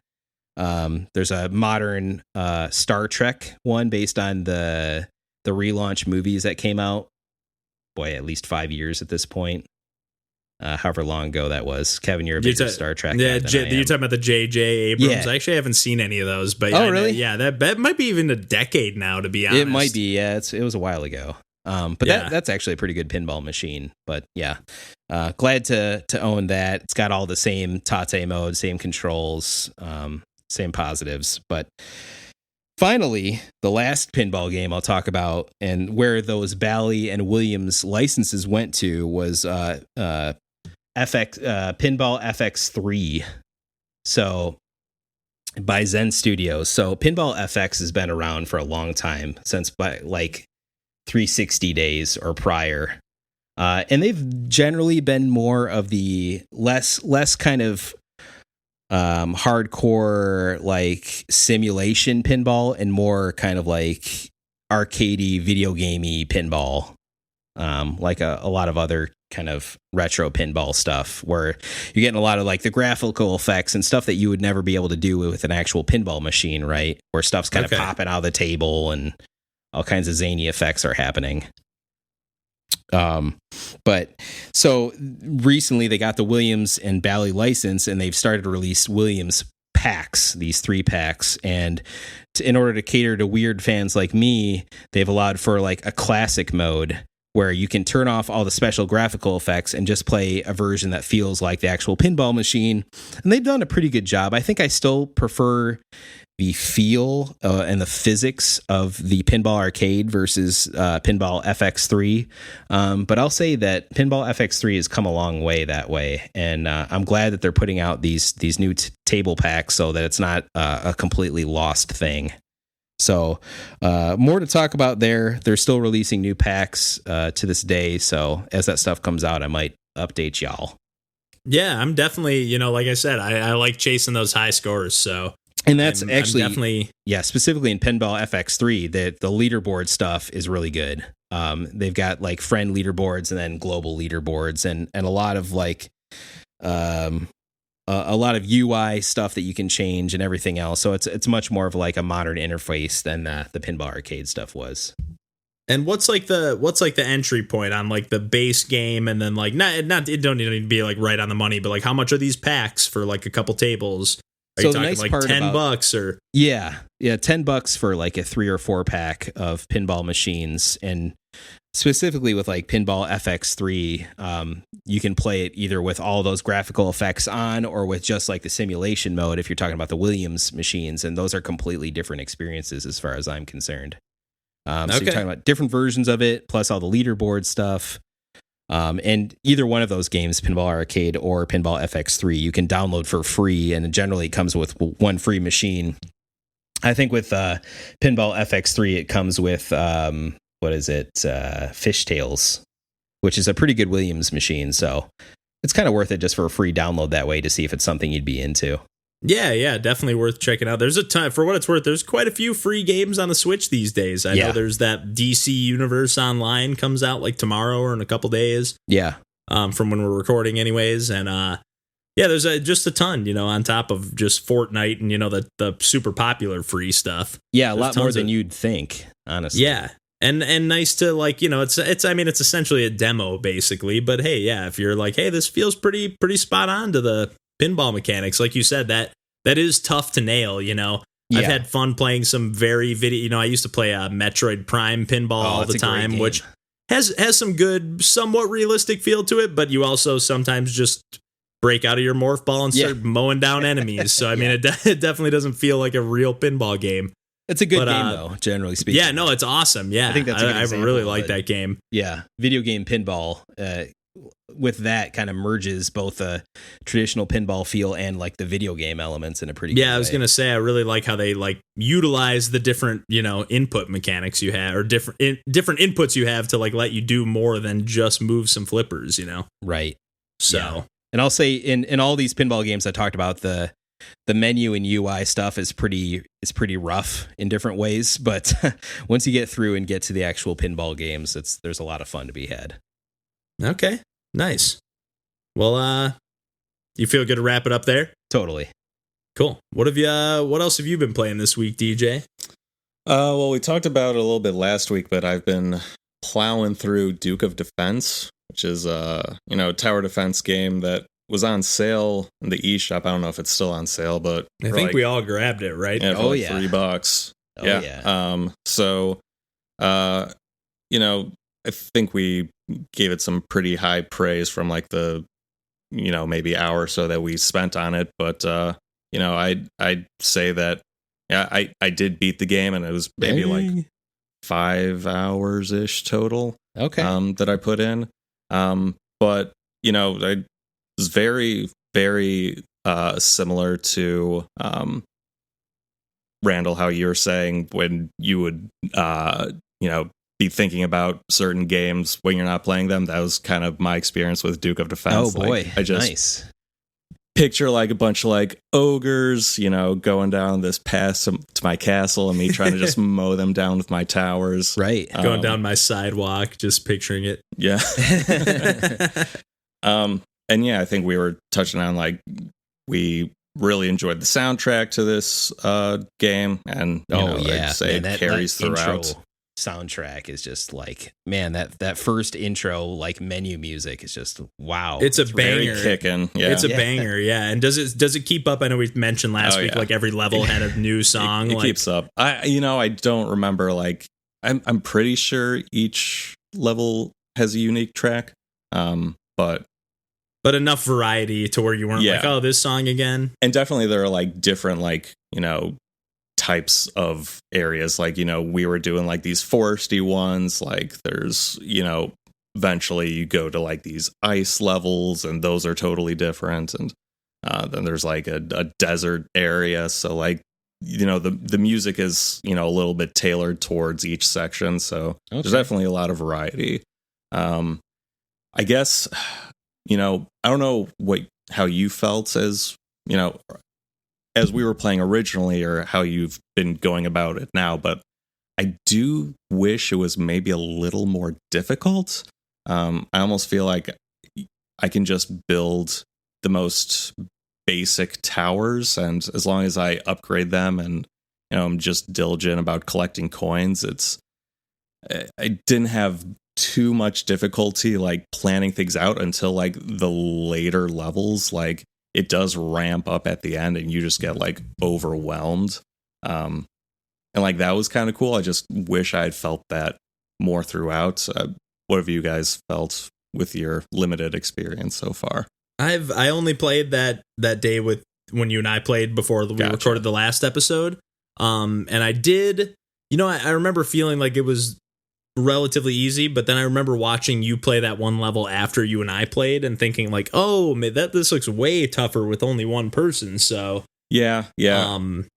There's a modern Star Trek one based on the relaunch movies that came out, at least 5 years at this point. However long ago that was. Kevin, you're a bigger Star Trek guy than I am. You're talking about the J.J. Abrams. Yeah. I actually haven't seen any of those. But really? Yeah, that might be even a decade now, to be honest. It might be, yeah. It was a while ago. But that's actually a pretty good pinball machine. But yeah, glad to own that. It's got all the same Tate mode, same controls, same positives. But finally, the last pinball game I'll talk about, and where those Bally and Williams licenses went to, was Pinball FX3. So by Zen Studios. So Pinball FX has been around for a long time, since by like 360 days or prior. And they've generally been more of the less kind of hardcore like simulation pinball and more kind of like arcadey video gamey pinball, like a lot of other kind of retro pinball stuff, where you're getting a lot of like the graphical effects and stuff that you would never be able to do with an actual pinball machine, right? Where stuff's kind of popping out of the table and all kinds of zany effects are happening. But so recently they got the Williams and Bally license, and they've started to release Williams packs, these 3 packs. And in order to cater to weird fans like me, they've allowed for like a classic mode where you can turn off all the special graphical effects and just play a version that feels like the actual pinball machine. And they've done a pretty good job. I think I still prefer the feel and the physics of the Pinball Arcade versus Pinball FX3. But I'll say that Pinball FX3 has come a long way that way. And I'm glad that they're putting out these new table packs so that it's not a completely lost thing. So more to talk about there. They're still releasing new packs to this day. So as that stuff comes out, I might update y'all. Yeah, I'm definitely, like I said, I like chasing those high scores. So. And that's I'm definitely, specifically in Pinball FX3, the leaderboard stuff is really good. They've got like friend leaderboards and then global leaderboards and a lot of like a lot of UI stuff that you can change and everything else. So it's much more of like a modern interface than the Pinball Arcade stuff was. And what's like the entry point on like the base game, and then like not it don't need to be like right on the money, but like how much are these packs for like a couple tables? Are you talking like $10 or? Yeah, $10 for like a 3 or 4 pack of pinball machines, and specifically with like Pinball FX3, you can play it either with all those graphical effects on or with just like the simulation mode if you're talking about the Williams machines, and those are completely different experiences as far as I'm concerned. So you're talking about different versions of it, plus all the leaderboard stuff. And either one of those games, Pinball Arcade or Pinball FX3, you can download for free, and generally it comes with one free machine. I think with Pinball FX3, it comes with, Fishtails, which is a pretty good Williams machine, so it's kind of worth it just for a free download that way to see if it's something you'd be into. Yeah, definitely worth checking out. There's a ton, for what it's worth, there's quite a few free games on the Switch these days. I know there's that DC Universe Online comes out like tomorrow or in a couple days. Yeah. From when we're recording anyways. And there's just a ton, on top of just Fortnite and, the super popular free stuff. Yeah, there's a lot more than you'd think, honestly. Yeah. And nice to like, it's essentially a demo basically, but hey, yeah, if you're like, hey, this feels pretty spot on to the pinball mechanics, like you said, that is tough to nail. I've had fun playing some very I used to play Metroid Prime pinball all the time, which has some good, somewhat realistic feel to it, but you also sometimes just break out of your morph ball and start mowing down enemies. So I mean, it definitely doesn't feel like a real pinball game. It's a good game though, generally speaking. Yeah, no, it's awesome. Yeah, I think that's I really like that game. Yeah, video game pinball. With that kind of merges both a traditional pinball feel and like the video game elements in a pretty good way. I was gonna say I really like how they like utilize the different input mechanics you have, or different inputs you have to like let you do more than just move some flippers. Right. So and I'll say in all these pinball games I talked about, the menu and UI stuff is pretty rough in different ways, but once you get through and get to the actual pinball games, there's a lot of fun to be had. Okay, nice. Well, you feel good to wrap it up there? Totally. Cool. What else have you been playing this week, DJ? Well, we talked about it a little bit last week, but I've been plowing through Duke of Defense, which is a tower defense game that was on sale in the eShop. I don't know if it's still on sale, but I think we all grabbed it, right? Yeah, for $3. So, I think we gave it some pretty high praise from like the, maybe hour or so that we spent on it. But, I'd say that, I did beat the game, and it was maybe like 5 hours ish total. Okay. That I put in. But, I was very, very similar to Randall, how you were saying when you would, be thinking about certain games when you're not playing them. That was kind of my experience with Duke of Defense. Oh boy, I just nice. Picture like a bunch of like ogres, going down this path to my castle, and me trying to just mow them down with my towers. Right. Going down my sidewalk, just picturing it. Yeah. And yeah, I think we were touching on like we really enjoyed the soundtrack to this game, and I'd say it carries throughout. Soundtrack is just like, man, that first intro like menu music is just wow. It's a banger. Very kicking. Yeah. It's a banger, yeah. And does it keep up? I know we mentioned last week like every level had a new song. It keeps up. I don't remember, like I'm pretty sure each level has a unique track. But enough variety to where you weren't like, oh, this song again. And definitely there are like different, like, types of areas. Like, we were doing like these foresty ones. Like there's, eventually you go to like these ice levels, and those are totally different. And then there's like a desert area. So like, the music is, a little bit tailored towards each section. So there's definitely a lot of variety. I guess, I don't know how you felt as we were playing originally, or how you've been going about it now, but I do wish it was maybe a little more difficult. I almost feel like I can just build the most basic towers, and as long as I upgrade them and I'm just diligent about collecting coins, I didn't have too much difficulty like planning things out until like the later levels. Like it does ramp up at the end, and you just get like overwhelmed. And like that was kind of cool. I just wish I had felt that more throughout. What have you guys felt with your limited experience so far? I only played that day when you and I played before we recorded the last episode. And I did, I remember feeling like it was relatively easy, but then I remember watching you play that one level after you and I played and thinking like, oh, man, this looks way tougher with only one person. So yeah. That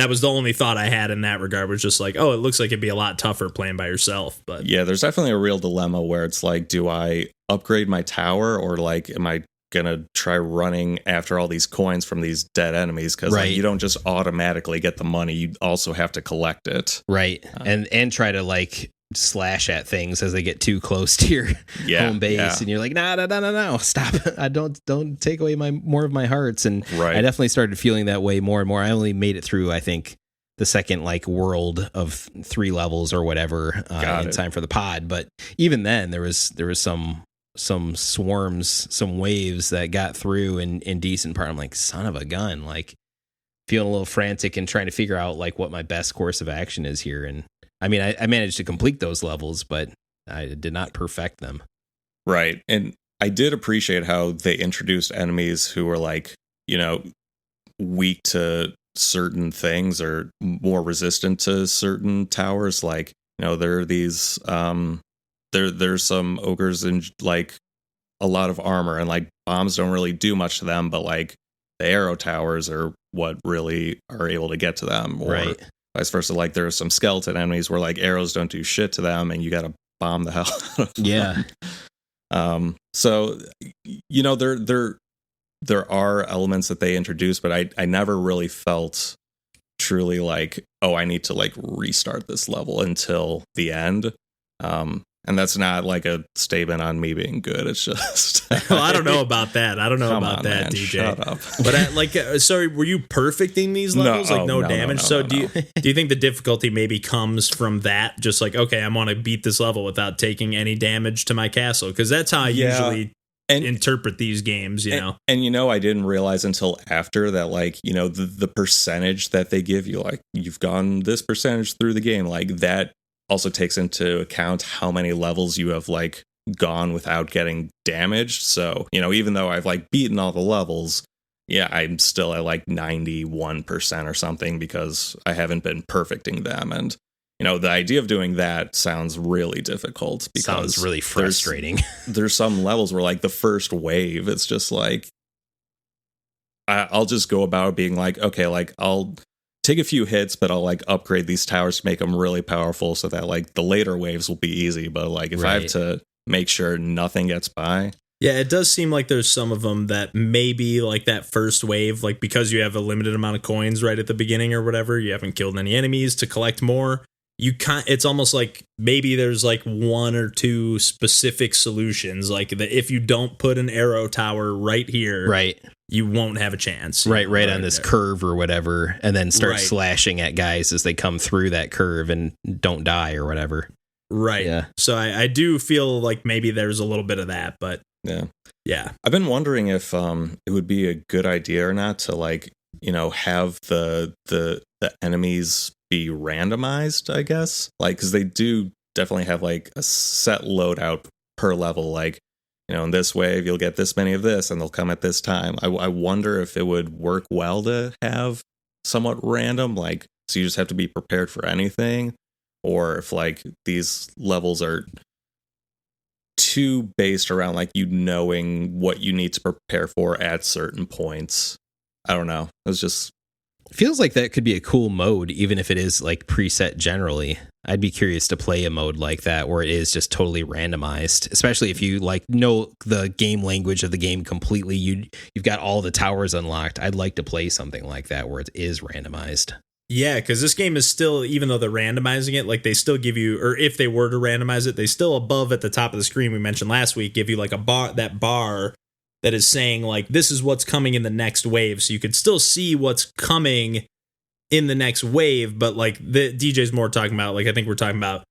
was the only thought I had in that regard, was just like, oh, it looks like it'd be a lot tougher playing by yourself. But yeah, there's definitely a real dilemma where it's like, do I upgrade my tower, or like, am I gonna try running after all these coins from these dead enemies? Because like, you don't just automatically get the money, you also have to collect it, right? And try to like slash at things as they get too close to your home base, and you're like, no, stop. I don't take away more of my hearts. And I definitely started feeling that way more and more. I only made it through, I think, the second like world of 3 levels or whatever in time for the pod. But even then there was some swarms, some waves that got through in decent part. I'm like, son of a gun, like feeling a little frantic and trying to figure out like what my best course of action is here. And I mean, I managed to complete those levels, but I did not perfect them. Right. And I did appreciate how they introduced enemies who were like, weak to certain things or more resistant to certain towers. Like, there are these, there's some ogres in like a lot of armor, and like bombs don't really do much to them, but like the arrow towers are what really are able to get to them. Or vice versa, like there are some skeleton enemies where like arrows don't do shit to them, and you got to bomb the hell out of them. Yeah. So there are elements that they introduced, but I never really felt truly like, oh, I need to like restart this level until the end. And that's not like a statement on me being good. It's just well, I don't know about that. Man, DJ. Shut up. But sorry, were you perfecting these levels? No damage. No, do you think the difficulty maybe comes from that? Just like, okay, I want to beat this level without taking any damage to my castle, because that's how I usually interpret these games. And I didn't realize until after that, like, the percentage that they give you, like you've gone this percentage through the game, like that also takes into account how many levels you have like gone without getting damaged. So, even though I've like beaten all the levels, I'm still at like 91% or something because I haven't been perfecting them. And, the idea of doing that sounds really difficult because sounds really frustrating. There's some levels where like the first wave, it's just like, I'll just go about being like, okay, like I'll take a few hits, but I'll like upgrade these towers to make them really powerful so that like the later waves will be easy. But like if I have to make sure nothing gets by. Yeah, it does seem like there's some of them that maybe like that first wave, like because you have a limited amount of coins right at the beginning or whatever, you haven't killed any enemies to collect more. It's almost like maybe there's like 1 or 2 specific solutions, like that if you don't put an arrow tower right here, you won't have a chance. Right on this curve or whatever, and then start slashing at guys as they come through that curve and don't die or whatever. Right. Yeah. So I do feel like maybe there's a little bit of that, but yeah. I've been wondering if it would be a good idea or not to like, have the enemies be randomized, I guess, like because they do definitely have like a set loadout per level. Like, you know, in this wave, you'll get this many of this and they'll come at this time. I wonder if it would work well to have somewhat random, like, so you just have to be prepared for anything, or if like these levels are too based around like you knowing what you need to prepare for at certain points. I don't know. It's just feels like that could be a cool mode, even if it is like preset generally. I'd be curious to play a mode like that where it is just totally randomized, especially if you like know the game language of the game completely. You've got all the towers unlocked. I'd like to play something like that where it is randomized. Yeah, because this game is still, even though they're randomizing it, like they still give you, or if they were to randomize it, they still above at the top of the screen we mentioned last week, give you like a bar, that bar that is saying like, this is what's coming in the next wave. So you could still see what's coming in the next wave, but like the DJ's more talking about, like, I think we're talking about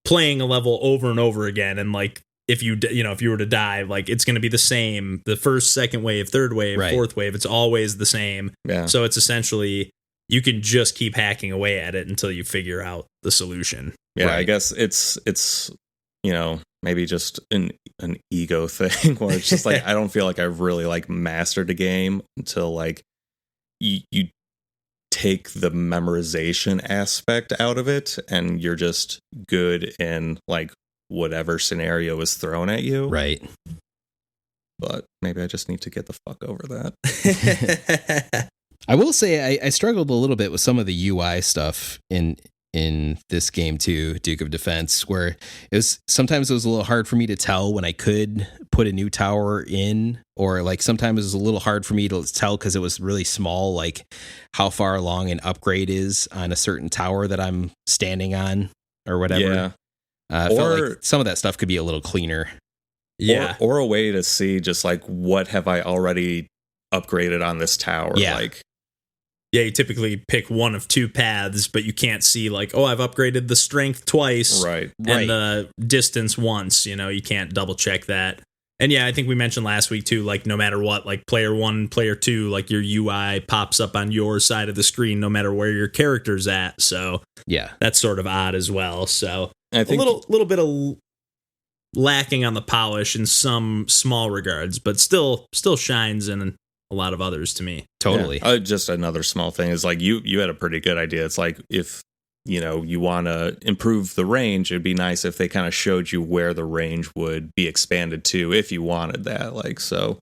playing a level over and over again. And like, if you were to die, like it's going to be the same, the first, second wave, third wave, right, fourth wave, it's always the same. Yeah. So it's essentially, you can just keep hacking away at it until you figure out the solution. Yeah, right. I guess it's you know, maybe just an ego thing where it's just like I don't feel like I've really like mastered a game until like you take the memorization aspect out of it and you're just good in like whatever scenario is thrown at you. Right. But maybe I just need to get the fuck over that. I will say I struggled a little bit with some of the UI stuff in this game too, Duke of Defense, where sometimes it was a little hard for me to tell when I could put a new tower in, or like sometimes it was a little hard for me to tell because it was really small, like how far along an upgrade is on a certain tower that I'm standing on or whatever. Yeah. I felt like some of that stuff could be a little cleaner. Yeah. Or a way to see just like what have I already upgraded on this tower. Yeah. Like, yeah, you typically pick one of two paths, but you can't see like, oh, I've upgraded the strength twice, right, and the distance once. You know, you can't double check that. And yeah, I think we mentioned last week too, like no matter what, like player 1, player 2, like your UI pops up on your side of the screen no matter where your character's at. So yeah, that's sort of odd as well. So I think a little bit of lacking on the polish in some small regards, but still shines in a lot of others to me. Totally. Yeah. Just another small thing is like you had a pretty good idea. It's like if you know you want to improve the range, it'd be nice if they kind of showed you where the range would be expanded to if you wanted that. Like, so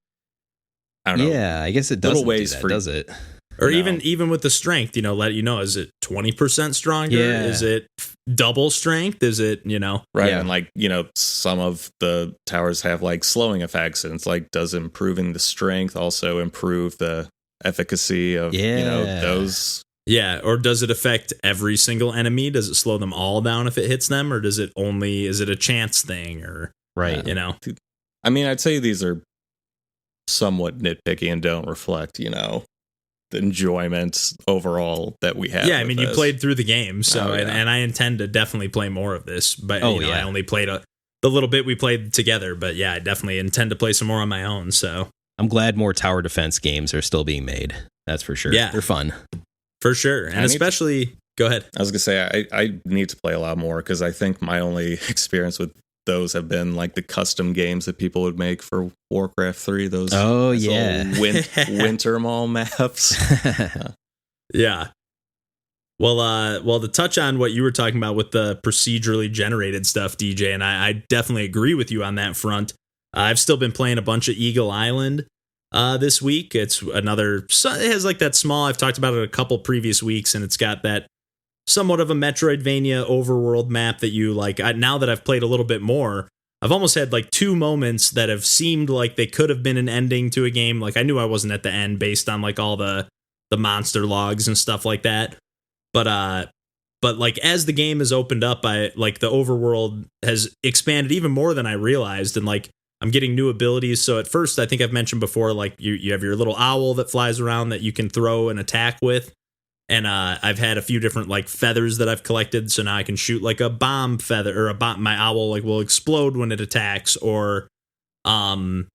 I don't know. Yeah, I guess it doesn't do that, does it? Or no. even with the strength, you know, let you know, is it 20% stronger? Yeah. Is it double strength? Is it, you know? Right. Yeah. And like, you know, some of the towers have like slowing effects, and it's like, does improving the strength also improve the efficacy of, you know, those? Yeah. Or does it affect every single enemy? Does it slow them all down if it hits them? Or is it a chance thing? Or, right. You know? I mean, I'd say these are somewhat nitpicky and don't reflect, you know, the enjoyment overall that we have. Yeah, I mean, you played through the game, so yeah. and I intend to definitely play more of this. But yeah. I only played the little bit we played together. But yeah, I definitely intend to play some more on my own. So I'm glad more tower defense games are still being made. That's for sure. Yeah, they're fun for sure, and especially. Go ahead. I was gonna say I need to play a lot more because I think my only experience with those have been like the custom games that people would make for Warcraft 3. Those winter mall maps. Yeah. Well, to touch on what you were talking about with the procedurally generated stuff, DJ, and I definitely agree with you on that front. I've still been playing a bunch of Eagle Island this week. It's it has like that small. I've talked about it a couple previous weeks, and it's got that somewhat of a Metroidvania overworld map that you like. Now that I've played a little bit more, I've almost had like 2 moments that have seemed like they could have been an ending to a game. Like I knew I wasn't at the end based on like all the monster logs and stuff like that. But like as the game has opened up, the overworld has expanded even more than I realized, and like I'm getting new abilities. So at first, I think I've mentioned before, like you have your little owl that flies around that you can throw an attack with. And I've had a few different like feathers that I've collected, so now I can shoot like a bomb feather, or my owl like will explode when it attacks, or one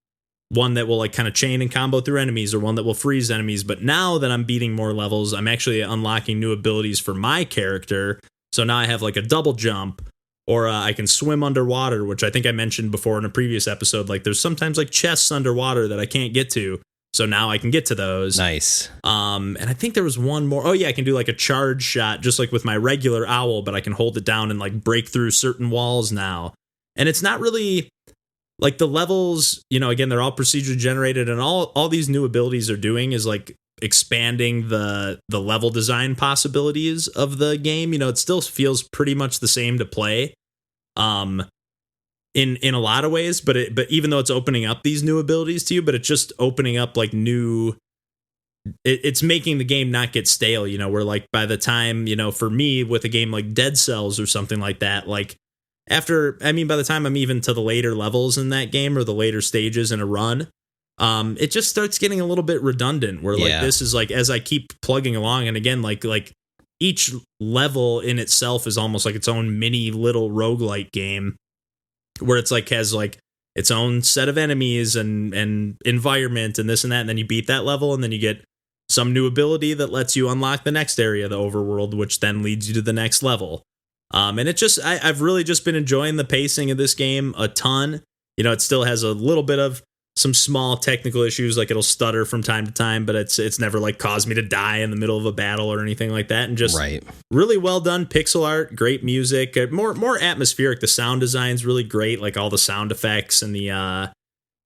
that will like kind of chain and combo through enemies, or one that will freeze enemies. But now that I'm beating more levels, I'm actually unlocking new abilities for my character. So now I have like a double jump, or I can swim underwater, which I think I mentioned before in a previous episode. Like there's sometimes like chests underwater that I can't get to. So now I can get to those. Nice. And I think there was one more. Oh yeah, I can do like a charge shot just like with my regular owl, but I can hold it down and like break through certain walls now. And it's not really like the levels, you know, again, they're all procedurally generated, and all these new abilities are doing is like expanding the level design possibilities of the game. You know, it still feels pretty much the same to play. In a lot of ways, but even though it's opening up these new abilities to you, but it's just opening up like new, it's making the game not get stale, you know, where like by the time, you know, for me with a game like Dead Cells or something like that, like by the time I'm even to the later levels in that game or the later stages in a run, it just starts getting a little bit redundant where like this is like, as I keep plugging along, and again, like each level in itself is almost like its own mini little roguelike game, where it's like has like its own set of enemies and environment and this and that, and then you beat that level, and then you get some new ability that lets you unlock the next area of the overworld, which then leads you to the next level. And it just I've really just been enjoying the pacing of this game a ton. You know, it still has a little bit of some small technical issues, like it'll stutter from time to time, but it's never like caused me to die in the middle of a battle or anything like that. And just really well done pixel art, great music, more atmospheric. The sound design's really great, like all the sound effects and the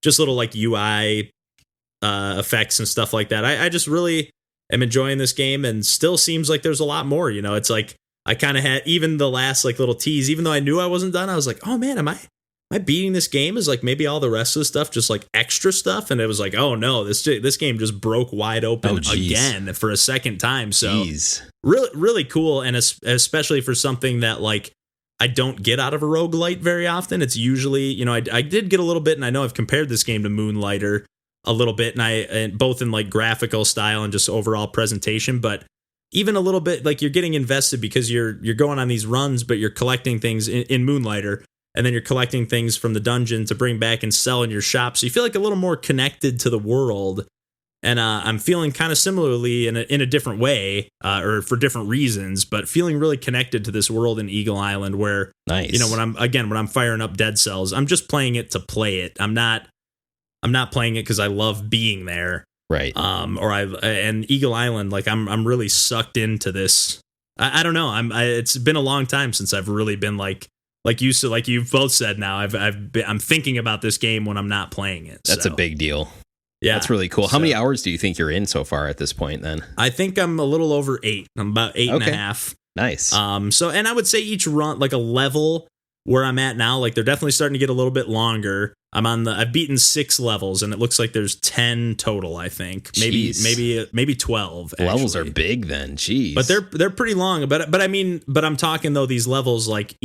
just little like UI effects and stuff like that. I just really am enjoying this game, and still seems like there's a lot more. You know, it's like I kind of had even the last like little tease, even though I knew I wasn't done, I was like, oh man, am I beating this game? Is like maybe all the rest of the stuff just like extra stuff? And it was like, oh no, this game just broke wide open again for a second time. So really, really cool. And especially for something that like I don't get out of a roguelite very often. It's usually, you know, I did get a little bit, and I know I've compared this game to Moonlighter a little bit, and both in like graphical style and just overall presentation, but even a little bit like you're getting invested because you're going on these runs, but you're collecting things in Moonlighter. And then you're collecting things from the dungeon to bring back and sell in your shop. So you feel like a little more connected to the world. And I'm feeling kind of similarly in a different way, or for different reasons, but feeling really connected to this world in Eagle Island, where, you know, when I'm firing up Dead Cells, I'm just playing it to play it. I'm not playing it because I love being there. Right. And Eagle Island, like I'm really sucked into this. I don't know. It's been a long time since I've really been like you've both said now, I'm thinking about this game when I'm not playing it. That's a big deal. Yeah. That's really cool. How many hours do you think you're in so far at this point then? I think I'm a little over 8. I'm about 8 and a half. Nice. And I would say each run, like a level where I'm at now, like they're definitely starting to get a little bit longer. I've beaten 6 levels, and it looks like there's 10 total, I think. Maybe 12. Actually. Levels are big then. Jeez. But they're pretty long. But I'm talking though, these levels, like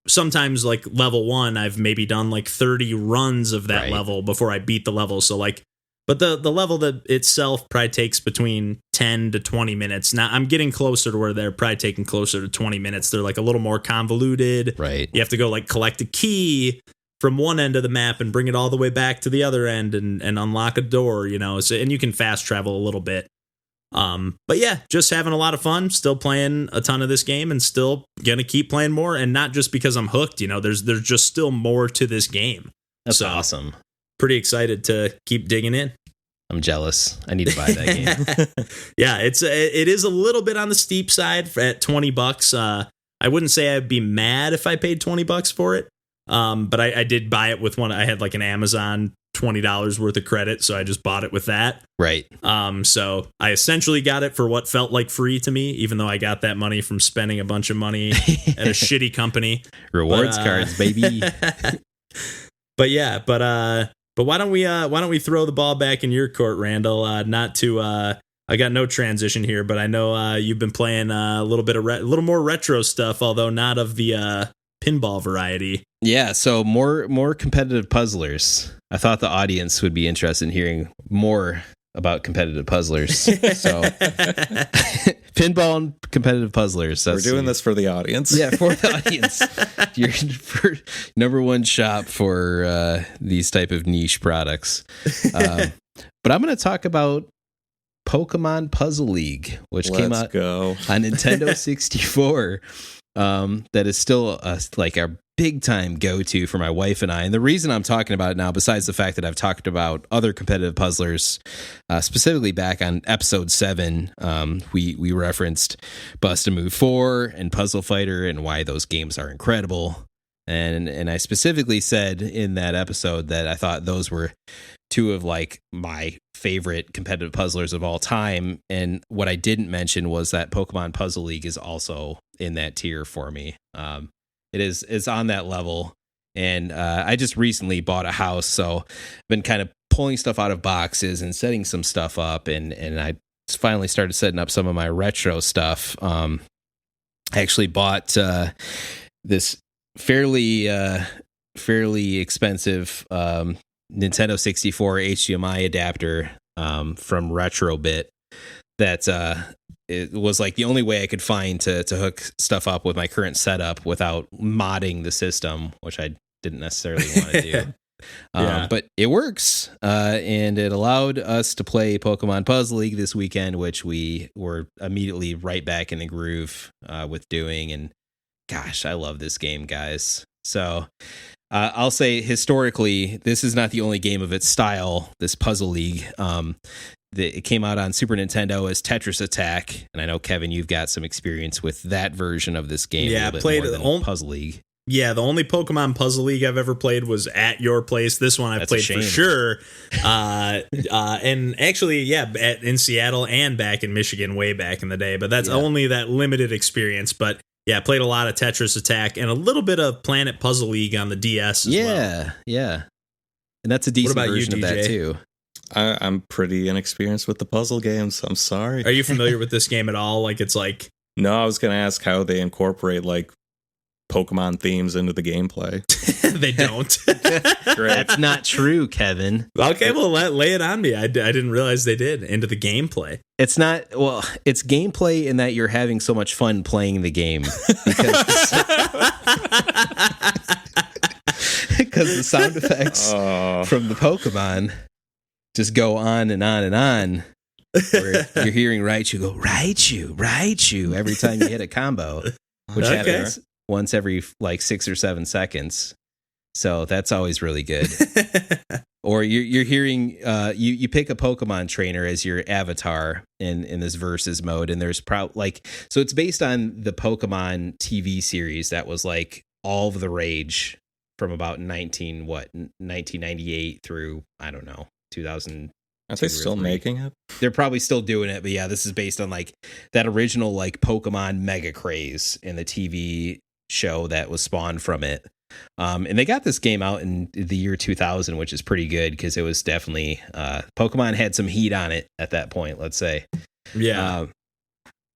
sometimes like level 1, I've maybe done like 30 runs of that level before I beat the level. So like, but the level that itself probably takes between 10 to 20 minutes. Now I'm getting closer to where they're probably taking closer to 20 minutes. They're like a little more convoluted. Right. You have to go like collect a key from one end of the map and bring it all the way back to the other end and unlock a door, you know, so, and you can fast travel a little bit. But yeah, just having a lot of fun, still playing a ton of this game, and still gonna keep playing more, and not just because I'm hooked, you know, there's just still more to this game. That's awesome. Pretty excited to keep digging in. I'm jealous. I need to buy that game. Yeah, it is a little bit on the steep side at $20. I wouldn't say I'd be mad if I paid $20 for it. But I did buy it with one. I had like an Amazon $20 worth of credit, so I just bought it with that. Right. So I essentially got it for what felt like free to me, even though I got that money from spending a bunch of money at a shitty company. Rewards cards, baby. But yeah, but why don't we throw the ball back in your court, Randall? I got no transition here, but I know you've been playing a little more retro stuff, although not of the pinball variety. Yeah, so more competitive puzzlers. I thought the audience would be interested in hearing more about competitive puzzlers. So pinball and competitive puzzlers. We're doing this for the audience. Yeah, for the audience. You're for number one shop for these type of niche products. But I'm going to talk about Pokemon Puzzle League, which came out on Nintendo 64. that is still like a big time go-to for my wife and I. And the reason I'm talking about it now, besides the fact that I've talked about other competitive puzzlers, specifically back on episode 7, we referenced Bust a Move 4 and Puzzle Fighter and why those games are incredible. And I specifically said in that episode that I thought those were two of like my favorite competitive puzzlers of all time. And what I didn't mention was that Pokemon Puzzle League is also in that tier for me. It's on that level. And I just recently bought a house, so I've been kind of pulling stuff out of boxes and setting some stuff up. And I finally started setting up some of my retro stuff. I actually bought this fairly expensive Nintendo 64 HDMI adapter from Retrobit that it was like the only way I could find to hook stuff up with my current setup without modding the system, which I didn't necessarily want to do. But it works, and it allowed us to play Pokemon Puzzle League this weekend, which we were immediately right back in the groove with doing. And gosh, I love this game, guys. So I'll say historically, this is not the only game of its style, this Puzzle League. It came out on Super Nintendo as Tetris Attack, and I know, Kevin, you've got some experience with that version of this game. Yeah, a little bit played more the than Puzzle League. Yeah, the only Pokemon Puzzle League I've ever played was at your place. This one I've played for sure. And actually, in Seattle and back in Michigan way back in the day. But that's only that limited experience. But yeah, I played a lot of Tetris Attack and a little bit of Planet Puzzle League on the DS as well. Yeah. And that's a decent version of that, too. I'm pretty inexperienced with the puzzle games. I'm sorry. Are you familiar with this game at all? Like, it's like... No, I was going to ask how they incorporate, like, Pokemon themes into the gameplay. They don't. That's not true, Kevin. Okay, well, lay it on me. I didn't realize they did into the gameplay. It's not, well, it's gameplay in that you're having so much fun playing the game. Because the sound effects from the Pokemon just go on and on and on. Where you're hearing Raichu go, Raichu, every time you hit a combo, which happens once every like 6 or 7 seconds. So that's always really good. Or you're hearing, you pick a Pokemon trainer as your avatar in this versus mode, and there's so it's based on the Pokemon TV series that was like all of the rage from about 1998 through, I don't know, 2000. Are they still making it? They're probably still doing it, but yeah, this is based on like that original like Pokemon mega craze in the TV show that was spawned from it. And they got this game out in the year 2000, which is pretty good because it was definitely Pokemon had some heat on it at that point, let's say. Yeah.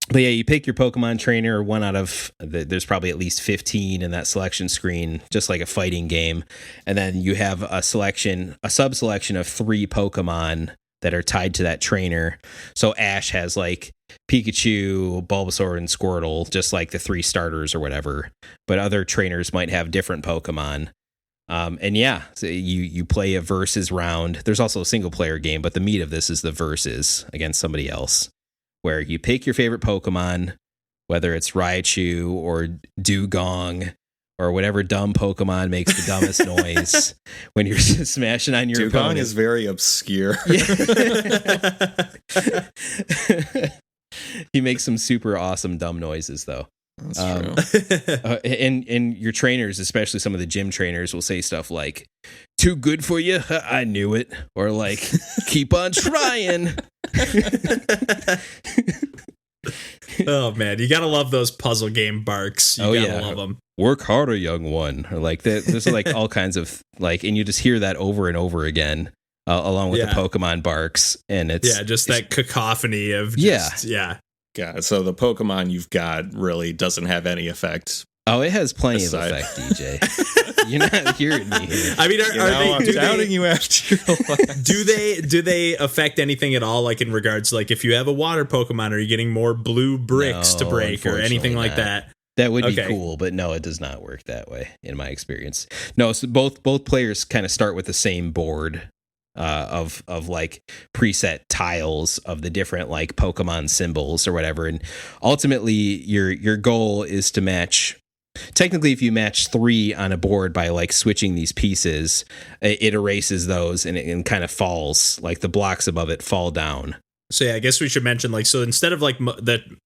But yeah, you pick your Pokemon trainer, one out of there's probably at least 15 in that selection screen, just like a fighting game. And then you have a sub-selection of 3 Pokemon that are tied to that trainer. So Ash has like Pikachu, Bulbasaur, and Squirtle, just like the 3 starters or whatever. But other trainers might have different Pokemon. And yeah, so you play a versus round. There's also a single player game, but the meat of this is the versus against somebody else, where you pick your favorite Pokemon, whether it's Raichu or Dugong or whatever dumb Pokemon makes the dumbest noise when you're smashing on your Dugong opponent. is very obscure. He makes some super awesome dumb noises, though. That's true. And your trainers, especially some of the gym trainers, will say stuff like, "Too good for you? I knew it." Or like, "Keep on trying." Oh man, you gotta love those puzzle game barks. You gotta love them. "Work harder, young one." Or like there's like all kinds of like, and you just hear that over and over again, along with the Pokemon barks, and it's just that cacophony of God, so the Pokemon you've got really doesn't have any effect. Oh, it has plenty of effect, DJ. You're not hearing me here. I mean, I'm doubting you after your last. Do they affect anything at all? Like in regards, like if you have a water Pokemon, are you getting more blue bricks to break or anything like that? That would be cool, but no, it does not work that way in my experience. No, so both players kind of start with the same board, of like preset tiles of the different like Pokemon symbols or whatever, and ultimately your goal is to match. Technically, if you match 3 on a board by like switching these pieces, it erases those and it kind of falls, like the blocks above it fall down. So yeah, I guess we should mention like, so instead of like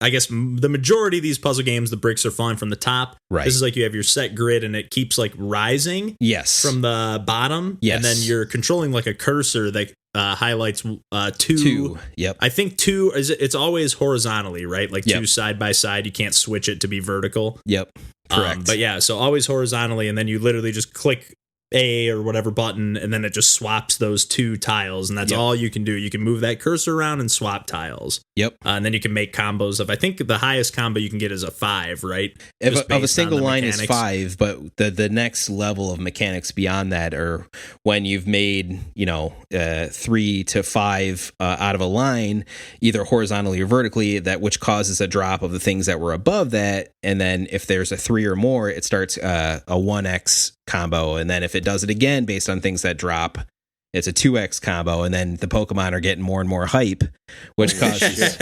I guess the majority of these puzzle games, the bricks are falling from the top. Right. This is like you have your set grid and it keeps like rising. Yes. From the bottom. Yes. And then you're controlling like a cursor that highlights 2. Yep. I think 2 it's always horizontally, right? Like 2 Yep. side by side. You can't switch it to be vertical. Yep. Correct. But yeah, so always horizontally, and then you literally just click A or whatever button, and then it just swaps those 2 tiles, and that's all you can do. You can move that cursor around and swap tiles. Yep. And then you can make combos of, I think the highest combo you can get is a 5, right? Of a single line is 5, but the next level of mechanics beyond that are when you've made 3 to 5 out of a line, either horizontally or vertically, that which causes a drop of the things that were above that, and then if there's a 3 or more, it starts a 1x combo, and then if it does it again based on things that drop, it's a 2x combo, and then the Pokemon are getting more and more hype, which causes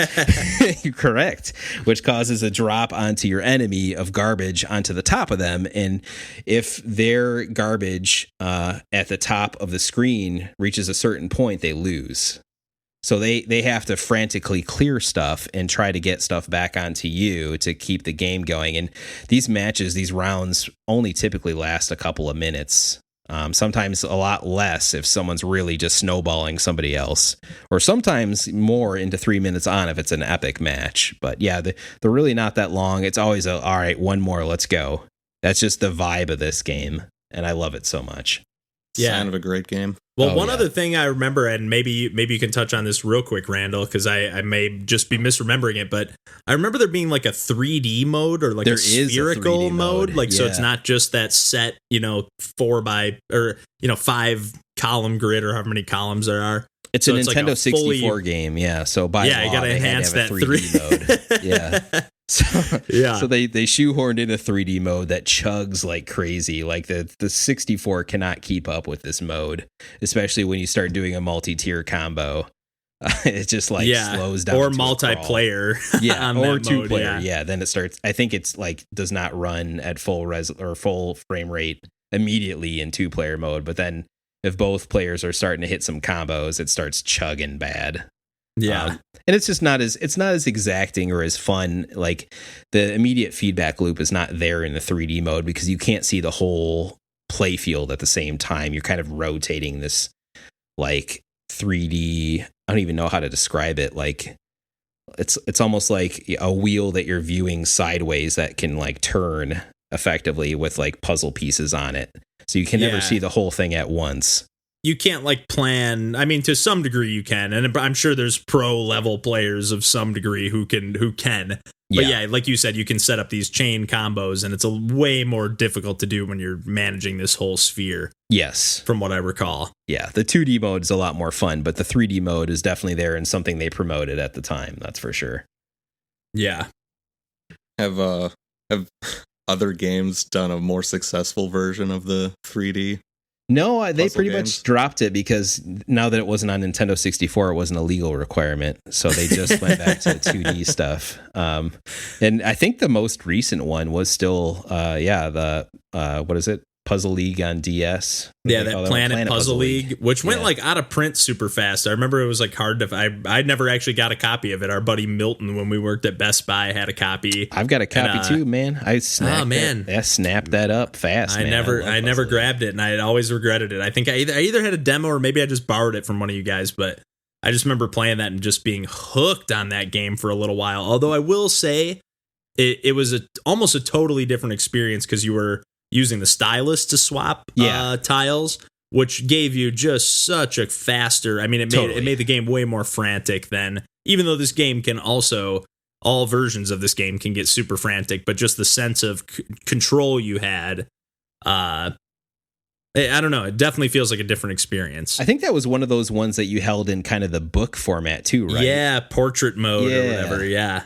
correct, which causes a drop onto your enemy of garbage onto the top of them, and if their garbage at the top of the screen reaches a certain point, they lose. So they have to frantically clear stuff and try to get stuff back onto you to keep the game going. And these matches, these rounds only typically last a couple of minutes. Sometimes a lot less if someone's really just snowballing somebody else, or sometimes more into 3 minutes on if it's an epic match. But yeah, they're really not that long. It's always all right, one more, let's go. That's just the vibe of this game, and I love it so much. Yeah. Sign of a great game. Well, one other thing I remember, and maybe you can touch on this real quick, Randall, because I may just be misremembering it, but I remember there being like a 3D mode or like a spherical mode. Like, so it's not just that set, 5 column grid or however many columns there are. It's a Nintendo 64 game, yeah. So by law, you got to enhance that 3D mode. Yeah. So they shoehorned in a 3D mode that chugs like crazy. Like the 64 cannot keep up with this mode, especially when you start doing a multi-tier combo. It just like slows down. Or multiplayer. Yeah, or 2-player. Yeah, then it starts. I think it's like does not run at full full frame rate immediately in 2-player mode, but then if both players are starting to hit some combos, it starts chugging bad. Yeah. And it's just not as exacting or as fun. Like the immediate feedback loop is not there in the 3D mode because you can't see the whole play field at the same time. You're kind of rotating this like 3D. I don't even know how to describe it. Like it's almost like a wheel that you're viewing sideways that can like turn effectively with like puzzle pieces on it. So you can never see the whole thing at once. You can't like plan. I mean, to some degree you can, and I'm sure there's pro level players of some degree who can. But yeah, like you said, you can set up these chain combos, and it's a way more difficult to do when you're managing this whole sphere. Yes, from what I recall. Yeah, the 2D mode is a lot more fun, but the 3D mode is definitely there and something they promoted at the time. That's for sure. Yeah. Have other games done a more successful version of the 3D? No, they pretty much dropped it because now that it wasn't on Nintendo 64, it wasn't a legal requirement. So they just went back to the 2D stuff. And I think the most recent one was still, what is it? Puzzle League on DS. Yeah, that Planet Puzzle League, which went like out of print super fast. I remember it was like hard to. I never actually got a copy of it. Our buddy Milton, when we worked at Best Buy, had a copy. I've got a copy too, man. I snapped that up fast. I never grabbed it, and I had always regretted it. I think I either had a demo or maybe I just borrowed it from one of you guys. But I just remember playing that and just being hooked on that game for a little while. Although I will say, it was almost a totally different experience because you were using the stylus to swap tiles, which gave you just such a faster. I mean, it made the game way more frantic than, even though this game can also, all versions of this game can get super frantic, but just the sense of control you had. I don't know. It definitely feels like a different experience. I think that was one of those ones that you held in kind of the book format too, right? Yeah, portrait mode or whatever. Yeah.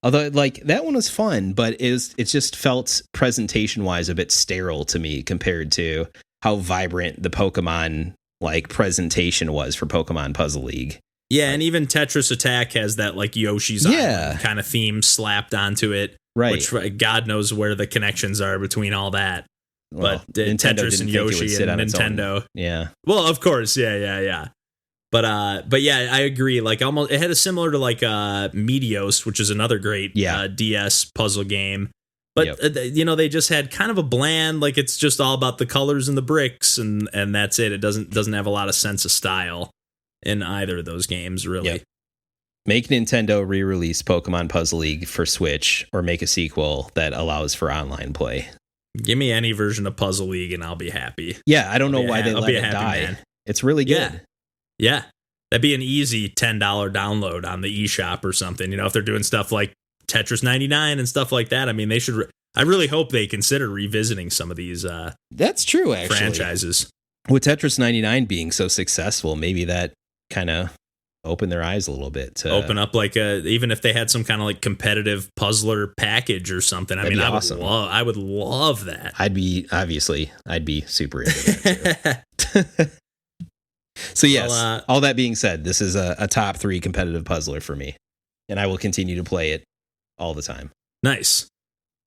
Although, like, that one was fun, but it just felt presentation-wise a bit sterile to me compared to how vibrant the Pokemon like presentation was for Pokemon Puzzle League. Yeah, and even Tetris Attack has that like Yoshi's Island kind of theme slapped onto it. Right. Which God knows where the connections are between all that. Well, But Tetris and Yoshi and Nintendo. Yeah. Well, of course. Yeah. But yeah, I agree. Like almost, it had a similar to like Meteos, which is another great DS puzzle game. But they just had kind of a bland, like it's just all about the colors and the bricks, and that's it. It doesn't have a lot of sense of style in either of those games, really. Yep. Make Nintendo re-release Pokemon Puzzle League for Switch, or make a sequel that allows for online play. Give me any version of Puzzle League and I'll be happy. Yeah, I don't know why they let it die. Man. It's really good. Yeah. That'd be an easy $10 download on the eShop or something. If they're doing stuff like Tetris 99 and stuff like that. I mean, they should. I really hope they consider revisiting some of these. That's true, actually. Franchises. With Tetris 99 being so successful, maybe that kind of opened their eyes a little bit to open up like even if they had some kind of like competitive puzzler package or something. I mean, awesome. I would love that. I'd be super into that too. So yes, all that being said, this is a top 3 competitive puzzler for me, and I will continue to play it all the time. Nice.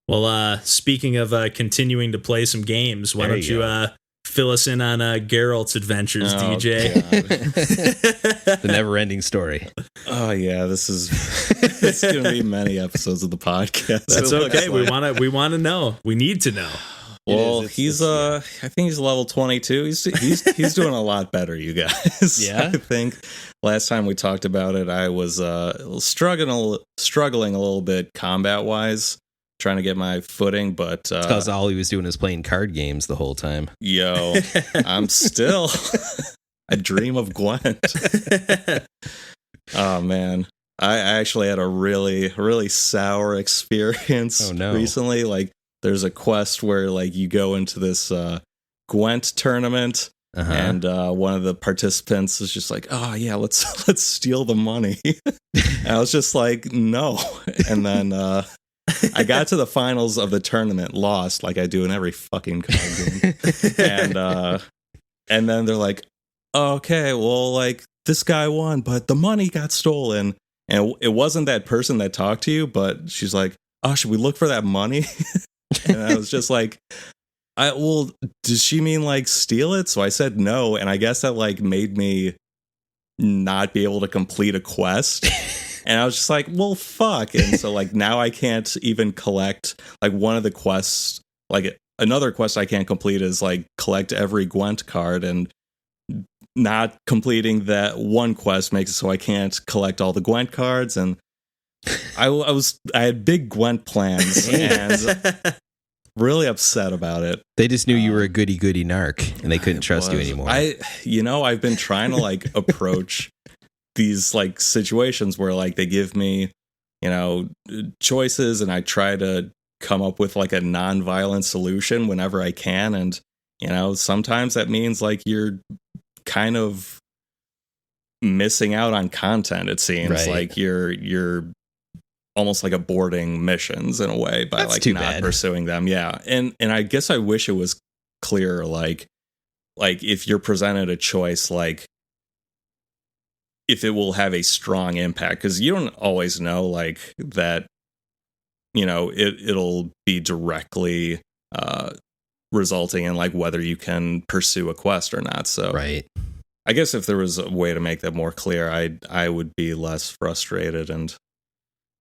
Well, speaking of continuing to play some games, why don't you fill us in on Geralt's adventures, DJ? The never-ending story. Oh yeah, it's going to be many episodes of the podcast. That's okay. Like. We want to know. We need to know. Well, I think he's level 22. He's doing a lot better, you guys. Yeah. I think last time we talked about it, I was struggling a little bit combat wise, trying to get my footing, but it's because all he was doing is playing card games the whole time. Yo, I'm still I dream of Gwent. Oh man. I actually had a really, really sour experience recently. Like, there's a quest where like you go into this Gwent tournament, and one of the participants is just like, "Oh yeah, let's steal the money." And I was just like, "No." And then I got to the finals of the tournament, lost like I do in every fucking card game, and then they're like, "Okay, well, like this guy won, but the money got stolen." And it wasn't that person that talked to you, but she's like, "Oh, should we look for that money?" And I was just like, does she mean like steal it? So I said no, and I guess that like made me not be able to complete a quest. And I was just like, well, fuck. And so like now I can't even collect like one of the quests. Like another quest I can't complete is like collect every Gwent card, and not completing that one quest makes it so I can't collect all the Gwent cards. And I had big Gwent plans and really upset about it. They just knew you were a goody narc and they couldn't trust you anymore. I've been trying to like approach these like situations where like they give me, choices, and I try to come up with like a non-violent solution whenever I can. And, sometimes that means like you're kind of missing out on content. It seems right. Like you're almost like aborting missions in a way by That's like too not bad. pursuing them. Yeah. And I guess I wish it was clear, like if you're presented a choice, like if it will have a strong impact, because you don't always know like that, it'll be directly resulting in like whether you can pursue a quest or not. So right. I guess if there was a way to make that more clear, I would be less frustrated and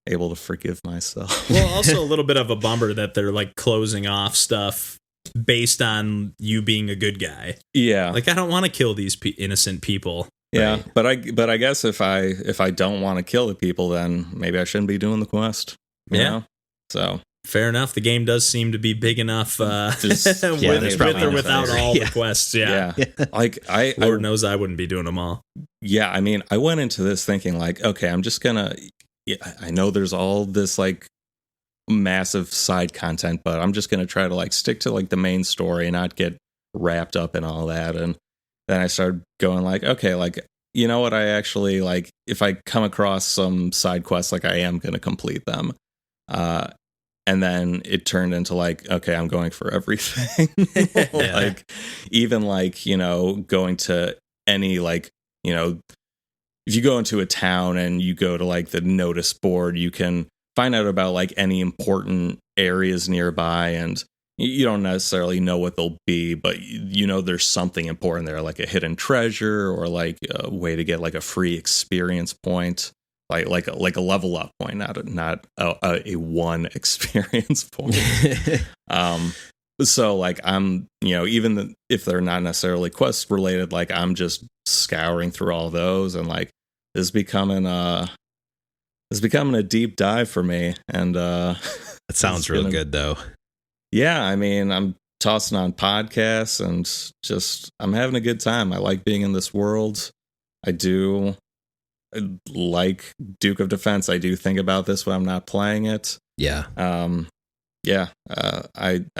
able to forgive myself. Well, also a little bit of a bummer that they're like closing off stuff based on you being a good guy. Yeah. Like I don't want to kill these innocent people. Yeah, right? but I guess if I don't want to kill the people, then maybe I shouldn't be doing the quest. You know? So fair enough. The game does seem to be big enough with or without all the quests. Yeah. Like Lord knows I wouldn't be doing them all. Yeah, I mean, I went into this thinking like, okay, I'm just gonna. Yeah, I know there's all this like massive side content, but I'm just gonna try to like stick to like the main story and not get wrapped up in all that. And then I started going like, okay, like, you know what? I actually like, if I come across some side quests, like I am going to complete them. And and then it turned into like, okay, I'm going for everything. Like, even like, you know, going to any, like, you know, if you go into a town and you go to like the notice board, you can find out about like any important areas nearby, and you don't necessarily know what they'll be, but you know there's something important there, like a hidden treasure or like a way to get like a free experience point, like a level up point, not a one experience point. So like I'm, you know, even if they're not necessarily quest related, like I'm just scouring through all those, and like this is becoming a deep dive for me. And it sounds real good though. Yeah, I mean, I'm tossing on podcasts and just I'm having a good time. I like being in this world. I like Duke of Defense. I do think about this when I'm not playing it. Yeah. I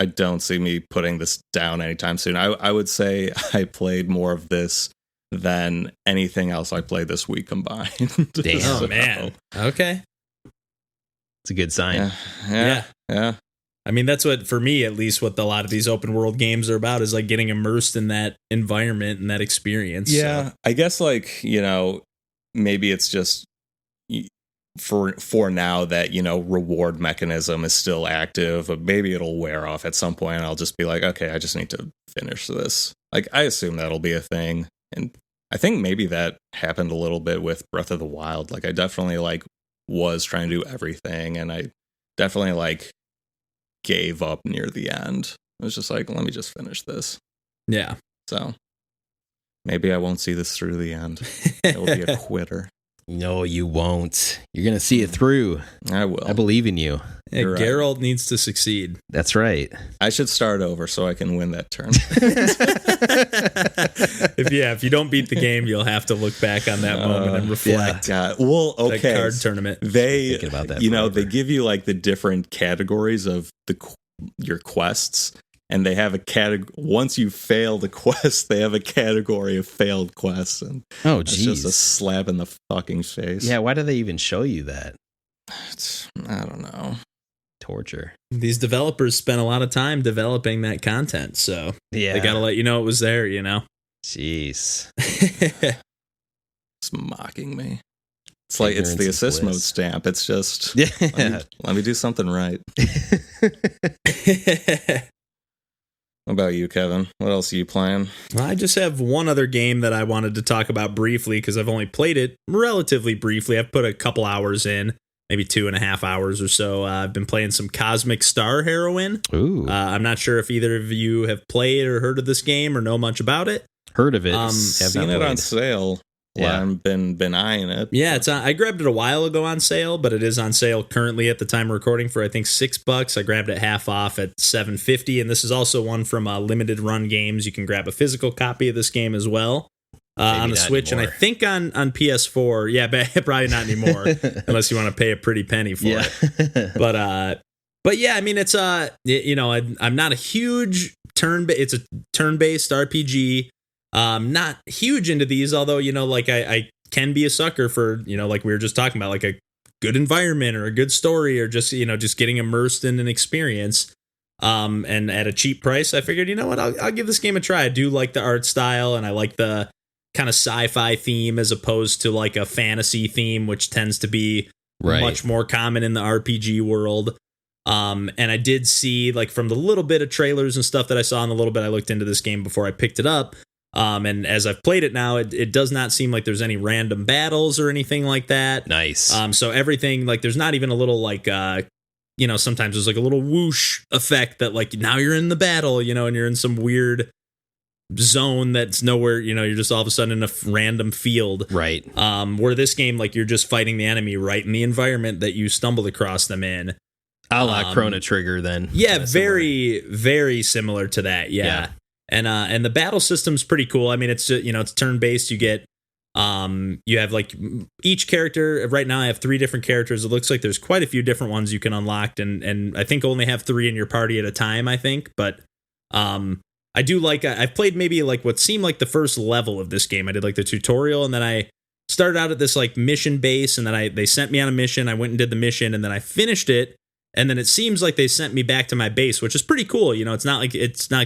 don't see me putting this down anytime soon. I would say I played more of this than anything else I played this week combined. Damn. Oh, man. Okay. It's a good sign. Yeah. I mean, that's what, for me, at least, what a lot of these open world games are about, is like getting immersed in that environment and that experience. Yeah. So. I guess, like, you know, maybe it's just for now that, you know, reward mechanism is still active, but maybe it'll wear off at some point and I'll just be like, okay, I just need to finish this. Like, I assume that'll be a thing. And I think maybe that happened a little bit with Breath of the Wild. Like, I definitely like was trying to do everything, and I definitely like gave up near the end. I was just like, let me just finish this. Yeah. So maybe I won't see this through the end. I will be a quitter. No, you won't. You're going to see it through. I will. I believe in you. Yeah, Geralt needs to succeed. That's right. I should start over so I can win that turn. If you don't beat the game, you'll have to look back on that moment and reflect. Yeah. Well, okay. That card tournament. They, thinking about that you know, forever. they give you like the different categories of your quests, and they have a category. Once you fail the quest, they have a category of failed quests, and oh, it's geez. just a slap in the fucking face. Yeah, why do they even show you that? I don't know. Torture. These developers spent a lot of time developing that content, so Yeah. they got to let you know it was there, you know? Jeez. It's mocking me. It's like it's the assist mode stamp. It's just let me do something right. What about you, Kevin? What else are you playing? Well, I just have one other game that I wanted to talk about briefly because I've only played it relatively briefly. I've put a couple hours in, maybe 2.5 hours or so. I've been playing some Cosmic Star Heroine. Ooh. I'm not sure if either of you have played or heard of this game or know much about it. Heard of it. Seen it on sale. Yeah, I've been eyeing it. Yeah, it's on, I grabbed it a while ago on sale, but it is on sale currently at the time of recording for I think $6. I grabbed it half off at $7.50, and this is also one from Limited Run Games. You can grab a physical copy of this game as well on the Switch, anymore. and I think on PS4. Yeah, but probably not anymore unless you want to pay a pretty penny for it. But yeah, I mean it's you know, I'm not a huge it's a turn-based RPG. Not huge into these, although, you know, like I can be a sucker for, you know, like we were just talking about, like a good environment or a good story or just, you know, just getting immersed in an experience. And at a cheap price, I figured, you know what, I'll give this game a try. I do like the art style, and I like the kind of sci-fi theme as opposed to like a fantasy theme, which tends to be much more common in the RPG world. And I did see, like, from the little bit of trailers and stuff that I saw and the little bit I looked into this game before I picked it up. And as I've played it now, it does not seem like there's any random battles or anything like that. Nice. So everything, like, there's not even a little, like, you know, sometimes there's like a little whoosh effect that, like, now you're in the battle, you know, and you're in some weird zone that's nowhere, you know, you're just all of a sudden in a random field. Right. Where this game, like, you're just fighting the enemy right in the environment that you stumbled across them in. A la Chrono Trigger, then. Yeah, very, very similar to that. Yeah. And the battle system's pretty cool. I mean, it's, you know, it's turn-based. You get, you have, like, each character. Right now I have 3 different characters. It looks like there's quite a few different ones you can unlock, and I think only have 3 in your party at a time, I think. But I do like, I've played maybe like what seemed like the first level of this game. I did like the tutorial, and then I started out at this like mission base, and then they sent me on a mission. I went and did the mission, and then I finished it. And then it seems like they sent me back to my base, which is pretty cool. You know, it's not like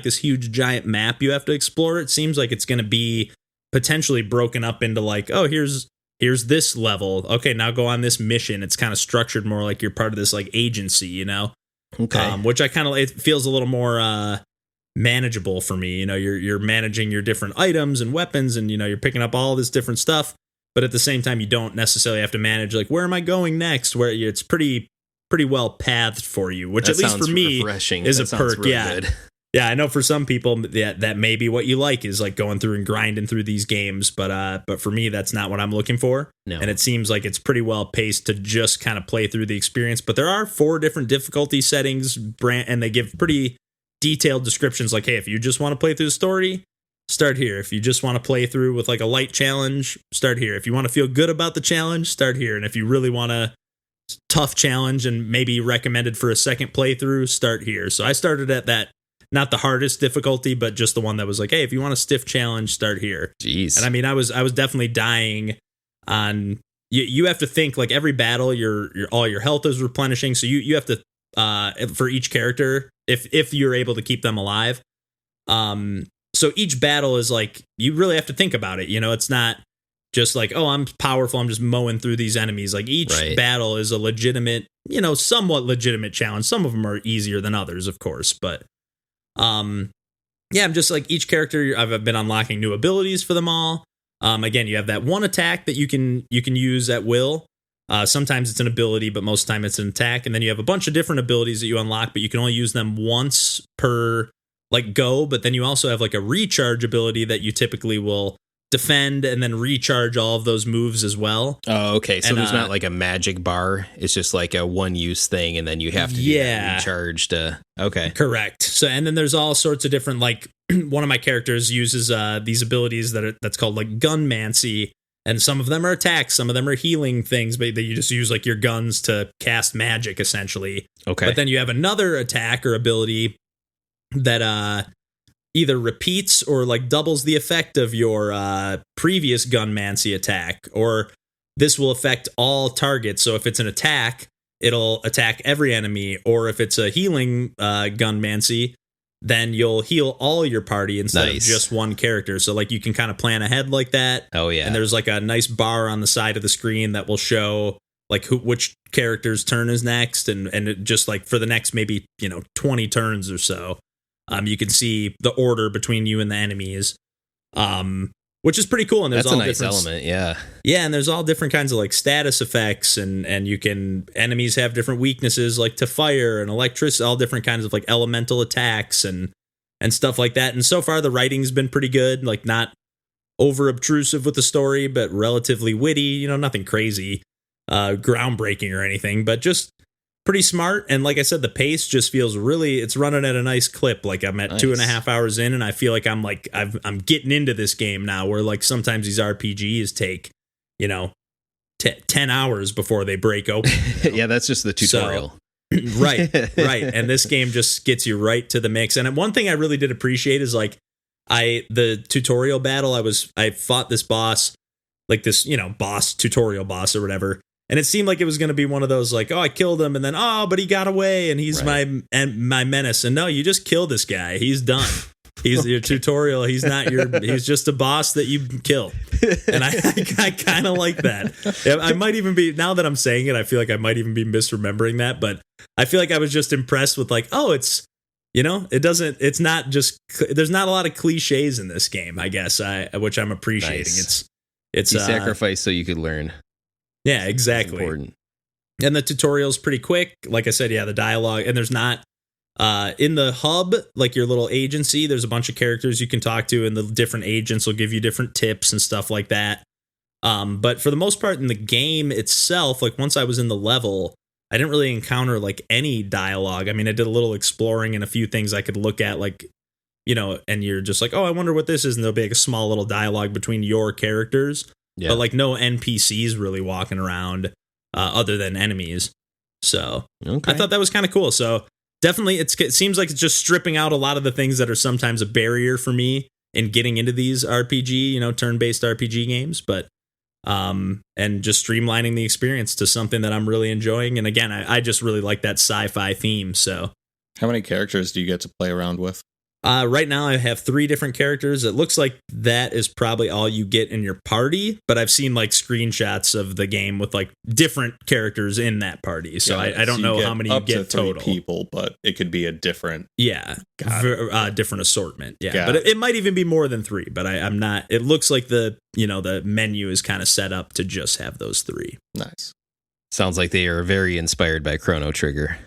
this huge giant map you have to explore. It seems like it's going to be potentially broken up into like, oh, here's this level. Okay, now go on this mission. It's kind of structured more like you're part of this like agency, you know? Okay. Which I kind of, it feels a little more manageable for me. You know, you're managing your different items and weapons, and you know, you're picking up all this different stuff. But at the same time, you don't necessarily have to manage like, where am I going next? Where it's pretty well pathed for you, which that at least for me is a perk. Really yeah. Good. Yeah, I know for some people that may be what you like, is like going through and grinding through these games, but for me that's not what I'm looking for. No. And it seems like it's pretty well paced to just kind of play through the experience. But there are 4 different difficulty settings, and they give pretty detailed descriptions like, hey, if you just want to play through the story, start here. If you just want to play through with like a light challenge, start here. If you want to feel good about the challenge, start here. And if you really want a tough challenge and maybe recommended for a second playthrough, start here. So I started at that, not the hardest difficulty, but just the one that was like, hey, if you want a stiff challenge, start here. Jeez. And I mean, I was definitely dying on. You have to think like every battle, your all your health is replenishing, so you have to for each character, if you're able to keep them alive. So each battle is like, you really have to think about it. You know, it's not just like, oh, I'm powerful, I'm just mowing through these enemies. Like each battle is a legitimate, you know, somewhat legitimate challenge. Some of them are easier than others, of course, but yeah, I'm just like each character, I've been unlocking new abilities for them all. Again, you have that one attack that you can use at will. Sometimes it's an ability, but most of the time it's an attack. And then you have a bunch of different abilities that you unlock, but you can only use them once per like go. But then you also have like a recharge ability that you typically will defend and then recharge all of those moves as well. Oh, okay. So there's not like a magic bar. It's just like a one-use thing, and then you have to do that recharge to. Okay. Correct. So, and then there's all sorts of different, like one of my characters uses these abilities that's called like gunmancy, and some of them are attacks, some of them are healing things, but you just use like your guns to cast magic essentially. Okay. But then you have another attack or ability that either repeats or like doubles the effect of your previous gunmancy attack, or this will affect all targets. So if it's an attack, it'll attack every enemy, or if it's a healing gunmancy, then you'll heal all your party instead of just one character. So like you can kind of plan ahead like that. Oh yeah. And there's like a nice bar on the side of the screen that will show like which character's turn is next, and it just like for the next maybe 20 turns or so. You can see the order between you and the enemies, which is pretty cool. And there's that's all a nice different element, yeah. Yeah, and there's all different kinds of like status effects, and enemies have different weaknesses like to fire and electricity, all different kinds of like elemental attacks and stuff like that. And so far the writing's been pretty good, like not over obtrusive with the story, but relatively witty. Nothing crazy, groundbreaking or anything, but just pretty smart. And like I said, the pace just feels it's running at a nice clip. Like I'm at 2.5 hours in, and I feel like I'm getting into this game now, where like sometimes these RPGs take 10 hours before they break open. Yeah, that's just the tutorial. So, right. And this game just gets you right to the mix. And one thing I really did appreciate is like the tutorial battle, I fought this boss, like this tutorial boss or whatever. And it seemed like it was going to be one of those like, oh, I killed him, and then, oh, but he got away, and he's my menace. And no, you just kill this guy. He's done. He's your tutorial. He's just a boss that you kill. And I kind of like that. I might even be, now that I'm saying it, I feel like I might even be misremembering that. But I feel like I was just impressed with like, oh, it's there's not a lot of cliches in this game, I guess, which I'm appreciating. Nice. It's you sacrifice so you could learn. Yeah, exactly. Important. And the tutorial's pretty quick. Like I said, yeah, the dialogue, and there's not in the hub, like your little agency, there's a bunch of characters you can talk to, and the different agents will give you different tips and stuff like that. But for the most part in the game itself, like once I was in the level, I didn't really encounter like any dialogue. I mean, I did a little exploring and a few things I could look at, like, and you're just like, oh, I wonder what this is. And there'll be like a small little dialogue between your characters. Yeah. But like no NPCs really walking around other than enemies. So I thought that was kind of cool. So definitely it seems like it's just stripping out a lot of the things that are sometimes a barrier for me in getting into these RPG, turn-based RPG games. But and just streamlining the experience to something that I'm really enjoying. And again, I just really like that sci-fi theme. So, how many characters do you get to play around with? Right now I have 3 different characters. It looks like that is probably all you get in your party, but I've seen like screenshots of the game with like different characters in that party. So I don't know how many you get total. People, but it could be a different. Yeah. Different assortment. Yeah. But it might even be more than 3, but I'm not, it looks like the menu is kind of set up to just have those 3. Nice. Sounds like they are very inspired by Chrono Trigger.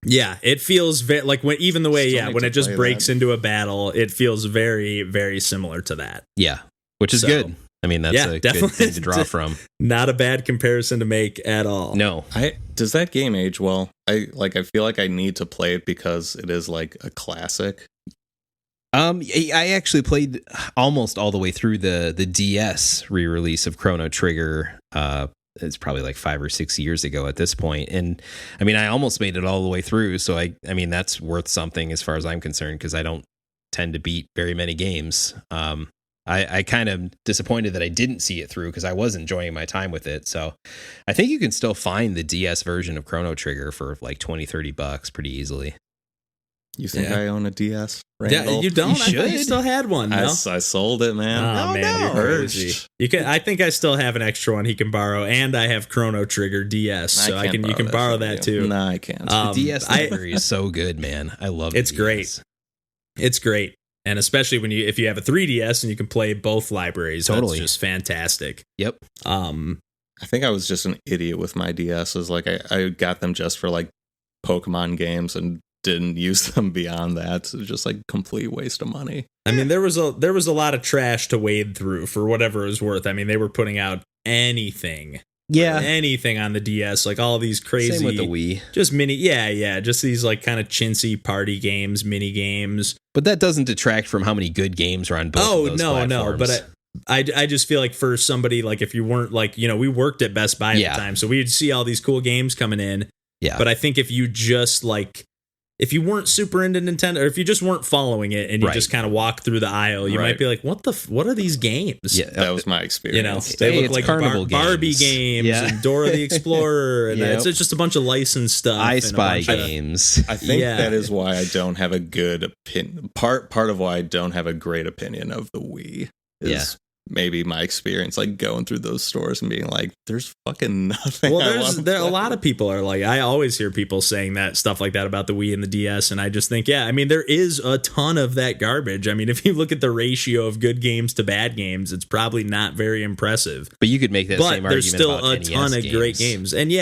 Yeah, it feels like when it just breaks into a battle, it feels very, very similar to that. Yeah, which is good. I mean, that's a good thing to draw from. Not a bad comparison to make at all. No. Does that game age well? I feel like I need to play it because it is like a classic. I actually played almost all the way through the DS re-release of Chrono Trigger. It's probably like 5 or 6 years ago at this point. And I mean, I almost made it all the way through. So I mean, that's worth something as far as I'm concerned, because I don't tend to beat very many games. I kind of disappointed that I didn't see it through because I was enjoying my time with it. So I think you can still find the DS version of Chrono Trigger for like $20-$30 pretty easily. You think I own a DS? Randall? Yeah, you don't? You I thought you still had one. No? I sold it, man. Oh, man, you're crazy. I think I still have an extra one he can borrow, and I have Chrono Trigger DS, so you can borrow that too. No, I can't. The DS library is so good, man. I love it. It's great. It's great. And especially if you have a 3DS and you can play both libraries, totally. That's just fantastic. Yep. I think I was just an idiot with my DSs. Like I got them just for like Pokemon games and didn't use them beyond that. So just like complete waste of money. I mean, there was a lot of trash to wade through for whatever it was worth. I mean, they were putting out anything on the DS, like all these crazy. Same with the Wii. Just just these like kind of chintzy party games, mini games. But that doesn't detract from how many good games are on both of those platforms. No, but I just feel like for somebody like if you weren't like, we worked at Best Buy at the time, so we'd see all these cool games coming in. Yeah. But I think if you just like, if you weren't super into Nintendo, or if you just weren't following it and you just kind of walk through the aisle, you might be like, what are these games? Yeah, that was my experience. They look like Barbie games and Dora the Explorer, and it's just a bunch of licensed stuff. I Spy games. I think that is why I don't have a good opinion. Part of why I don't have a great opinion of the Wii is maybe my experience, like going through those stores and being like, there's fucking nothing. Well, there a lot of people are like, I always hear people saying that stuff like that about the Wii and the DS, and I just think, I mean, there is a ton of that garbage. I mean, if you look at the ratio of good games to bad games, it's probably not very impressive. But you could make that same argument. But there's still a ton of great games, and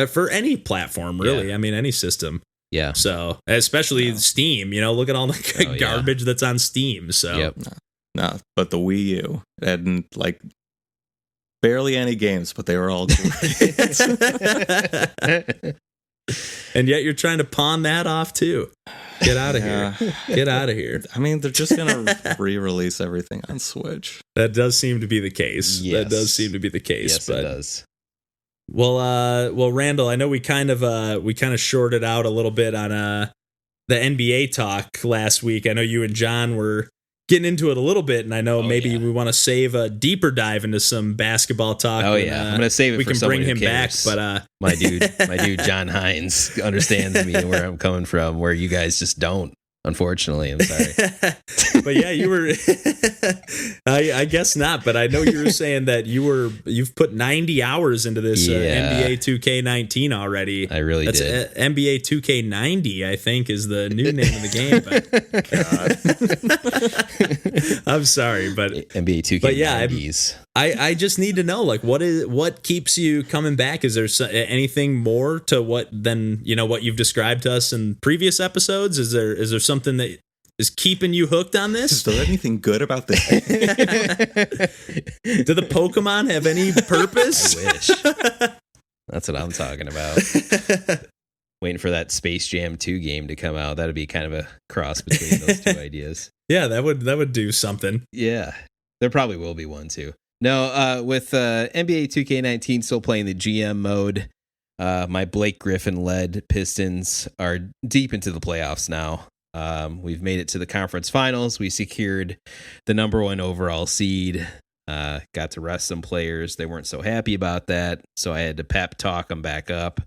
for any platform, really. Yeah. I mean, any system. Yeah. So especially Steam, look at all the garbage that's on Steam. So. No, but the Wii U had like barely any games, but they were all great. And yet you're trying to pawn that off too. Get out of here. Get out of here. I mean, they're just going to re-release everything on Switch. That does seem to be the case. Yes. That does seem to be the case. Yes, it does. Well, Randall, I know we kind of shorted out a little bit on the NBA talk last week. I know you and John were getting into it a little bit, and I know we want to save a deeper dive into some basketball talk. Oh yeah, I'm gonna save it. We for can bring him back, but my dude John Hines understands me and where I'm coming from, where you guys just don't. Unfortunately, I'm sorry. But yeah, you were. I guess not, but I know you were saying that you've put 90 hours into this NBA 2K19 already. I really did. NBA 2K90, I think, is the new name of the game. But I'm sorry, but NBA 2K90s. But yeah, I just need to know, like, what keeps you coming back? Is there anything more to what you've described to us in previous episodes? Is there something that is keeping you hooked on this? Is there anything good about this? Do the Pokemon have any purpose? I wish. That's what I'm talking about. Waiting for that Space Jam 2 game to come out. That'd be kind of a cross between those two ideas. Yeah, that would do something. Yeah, there probably will be one too. No, with NBA 2K19 still playing the GM mode, my Blake Griffin-led Pistons are deep into the playoffs now. We've made it to the conference finals. We secured the number 1 overall seed. Got to rest some players. They weren't so happy about that, so I had to pep talk them back up.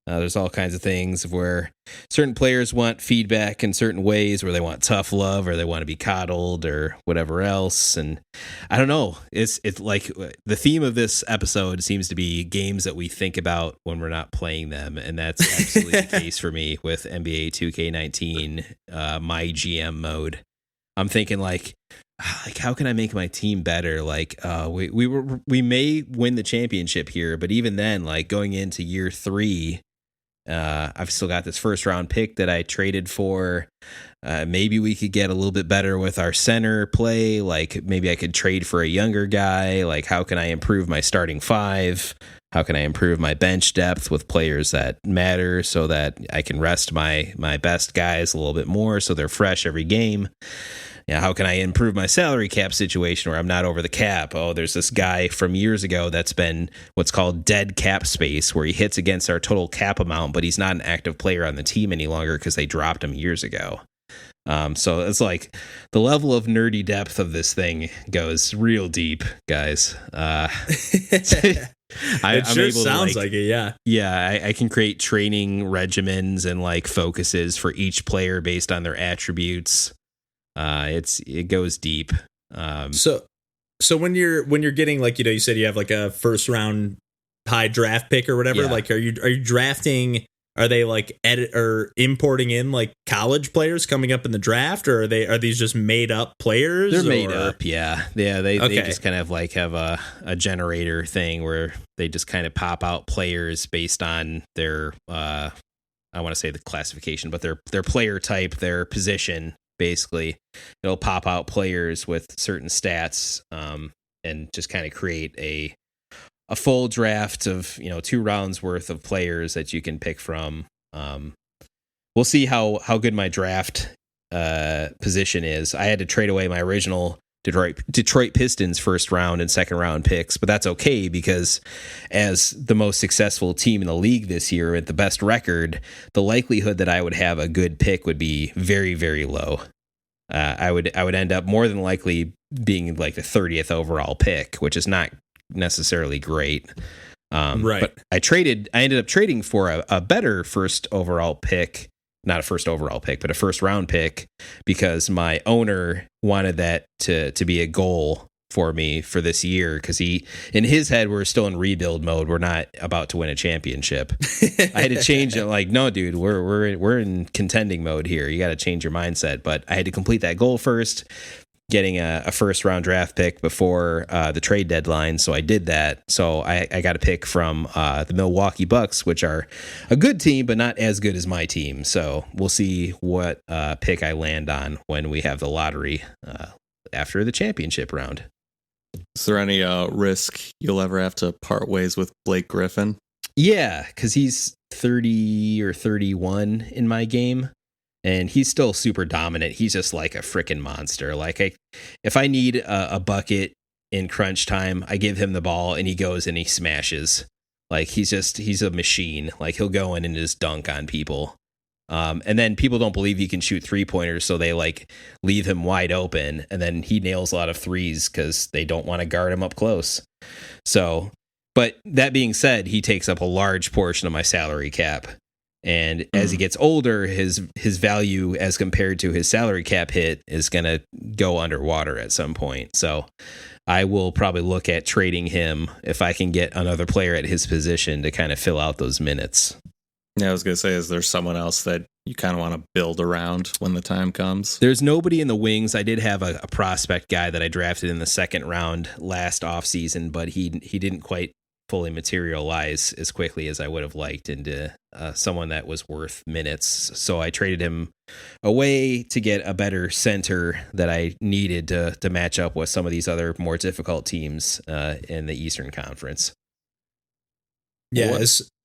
There's all kinds of things where certain players want feedback in certain ways, where they want tough love or they want to be coddled or whatever else. And I don't know. It's like the theme of this episode seems to be games that we think about when we're not playing them. And that's absolutely the case for me with NBA 2K19, my GM mode. I'm thinking like, how can I make my team better? Like, we may win the championship here, but even then, like going into year 3, I've still got this first round pick that I traded for. Maybe we could get a little bit better with our center play. Like maybe I could trade for a younger guy. Like how can I improve my starting 5? How can I improve my bench depth with players that matter so that I can rest my best guys a little bit more so they're fresh every game? Yeah, how can I improve my salary cap situation where I'm not over the cap? Oh, there's this guy from years ago that's been what's called dead cap space, where he hits against our total cap amount, but he's not an active player on the team any longer because they dropped him years ago. So it's like the level of nerdy depth of this thing goes real deep, guys. It sure sounds like it, yeah. Yeah, I can create training regimens and like focuses for each player based on their attributes. It goes deep. So when you're getting like, you said you have like a first round high draft pick or whatever, like are you drafting, are they like importing in like college players coming up in the draft, or are these just made up players? They're made up. Yeah. They just kind of like have a generator thing where they just kind of pop out players based on their, I want to say the classification, but their player type, their position. Basically, it'll pop out players with certain stats, and just kind of create a full draft of 2 rounds worth of players that you can pick from. We'll see how good my draft position is. I had to trade away my original Detroit Pistons first round and second round picks, but that's okay because as the most successful team in the league this year with the best record, the likelihood that I would have a good pick would be very, very low. I would end up more than likely being like the 30th overall pick, which is not necessarily great. Right. But I ended up trading for a better first overall pick. Not a first overall pick, but a first round pick, because my owner wanted that to be a goal for me for this year. Because in his head, we're still in rebuild mode. We're not about to win a championship. I had to change it. Like, no, dude, we're in contending mode here. You got to change your mindset. But I had to complete that goal first, getting a first round draft pick before the trade deadline. So I did that. So I got a pick from the Milwaukee Bucks, which are a good team, but not as good as my team. So we'll see what pick I land on when we have the lottery after the championship round. Is there any risk you'll ever have to part ways with Blake Griffin? Yeah, because he's 30 or 31 in my game. And he's still super dominant. He's just like a freaking monster. Like if I need a bucket in crunch time, I give him the ball and he goes and he smashes. Like he's a machine. Like he'll go in and just dunk on people. And then people don't believe he can shoot 3-pointers, so they like leave him wide open, and then he nails a lot of threes because they don't want to guard him up close. So, but that being said, he takes up a large portion of my salary cap. And as he gets older, his value as compared to his salary cap hit is going to go underwater at some point. So I will probably look at trading him if I can get another player at his position to kind of fill out those minutes. Yeah, I was going to say, is there someone else that you kind of want to build around when the time comes? There's nobody in the wings. I did have a prospect guy that I drafted in the second round last offseason, but he didn't quite fully materialize as quickly as I would have liked into someone that was worth minutes. So I traded him away to get a better center that I needed to match up with some of these other more difficult teams in the Eastern Conference. Yeah,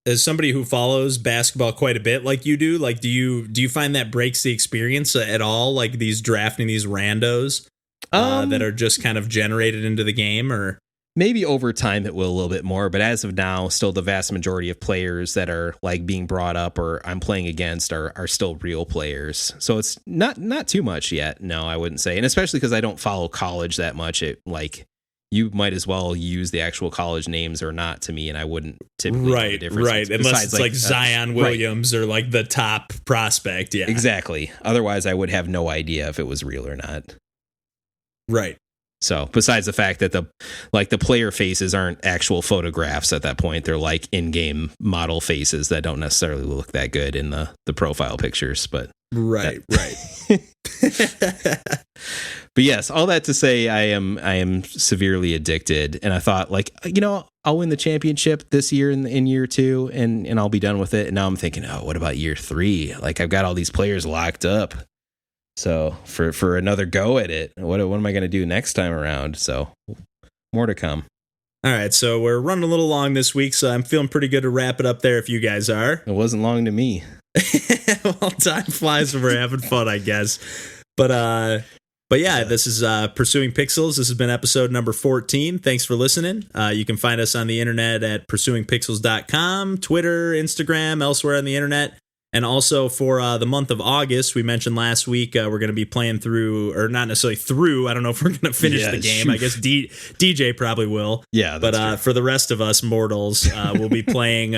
as somebody who follows basketball quite a bit like you do, like do you find that breaks the experience at all, like these drafting these randos that are just kind of generated into the game? Or maybe over time it will a little bit more, but as of now, still the vast majority of players that are like being brought up or I'm playing against are still real players. So it's not too much yet. No, I wouldn't say. And especially because I don't follow college that much. It like you might as well use the actual college names or not to me, and I wouldn't typically know the difference. Right, unless it's like Zion Williams or like the top prospect. Yeah, exactly. Otherwise, I would have no idea if it was real or not. Right. So besides the fact that the player faces aren't actual photographs at that point, they're like in-game model faces that don't necessarily look that good in the profile pictures. But right. But yes, all that to say, I am severely addicted, and I thought, like, I'll win the championship this year in year 2, and I'll be done with it. And now I'm thinking, oh, what about year 3? Like, I've got all these players locked up. So for another go at it, what am I going to do next time around? So more to come. All right, so we're running a little long this week, so I'm feeling pretty good to wrap it up there if you guys are. It wasn't long to me. Well, time flies when we're having fun, I guess. But yeah, this is Pursuing Pixels. This has been episode number 14. Thanks for listening. You can find us on the internet at pursuingpixels.com, Twitter, Instagram, elsewhere on the internet. And also for the month of August, we mentioned last week, we're going to be playing through, or not necessarily through. I don't know if we're going to finish the game. I guess DJ probably will. Yeah, but for the rest of us mortals, we'll be playing.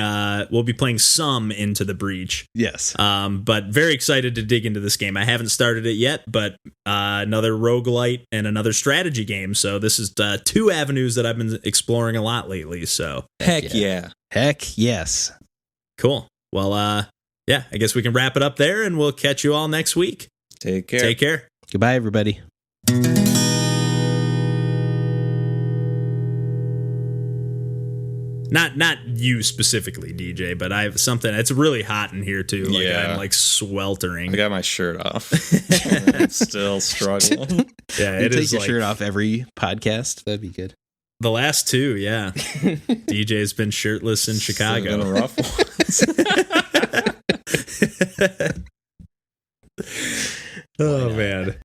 We'll be playing some Into the Breach. Yes. But very excited to dig into this game. I haven't started it yet, but another roguelite and another strategy game. So this is 2 avenues that I've been exploring a lot lately. So heck yeah. Heck yes. Cool. Well, yeah, I guess we can wrap it up there, and we'll catch you all next week. Take care. Take care. Goodbye, everybody. Not you specifically, DJ, but I have something. It's really hot in here too. Like, yeah, I'm like sweltering. I got my shirt off. I'm still struggling. Yeah, it is. Take your shirt off every podcast. That'd be good. The last 2, yeah. DJ's been shirtless in Chicago. Been a rough one. Oh man.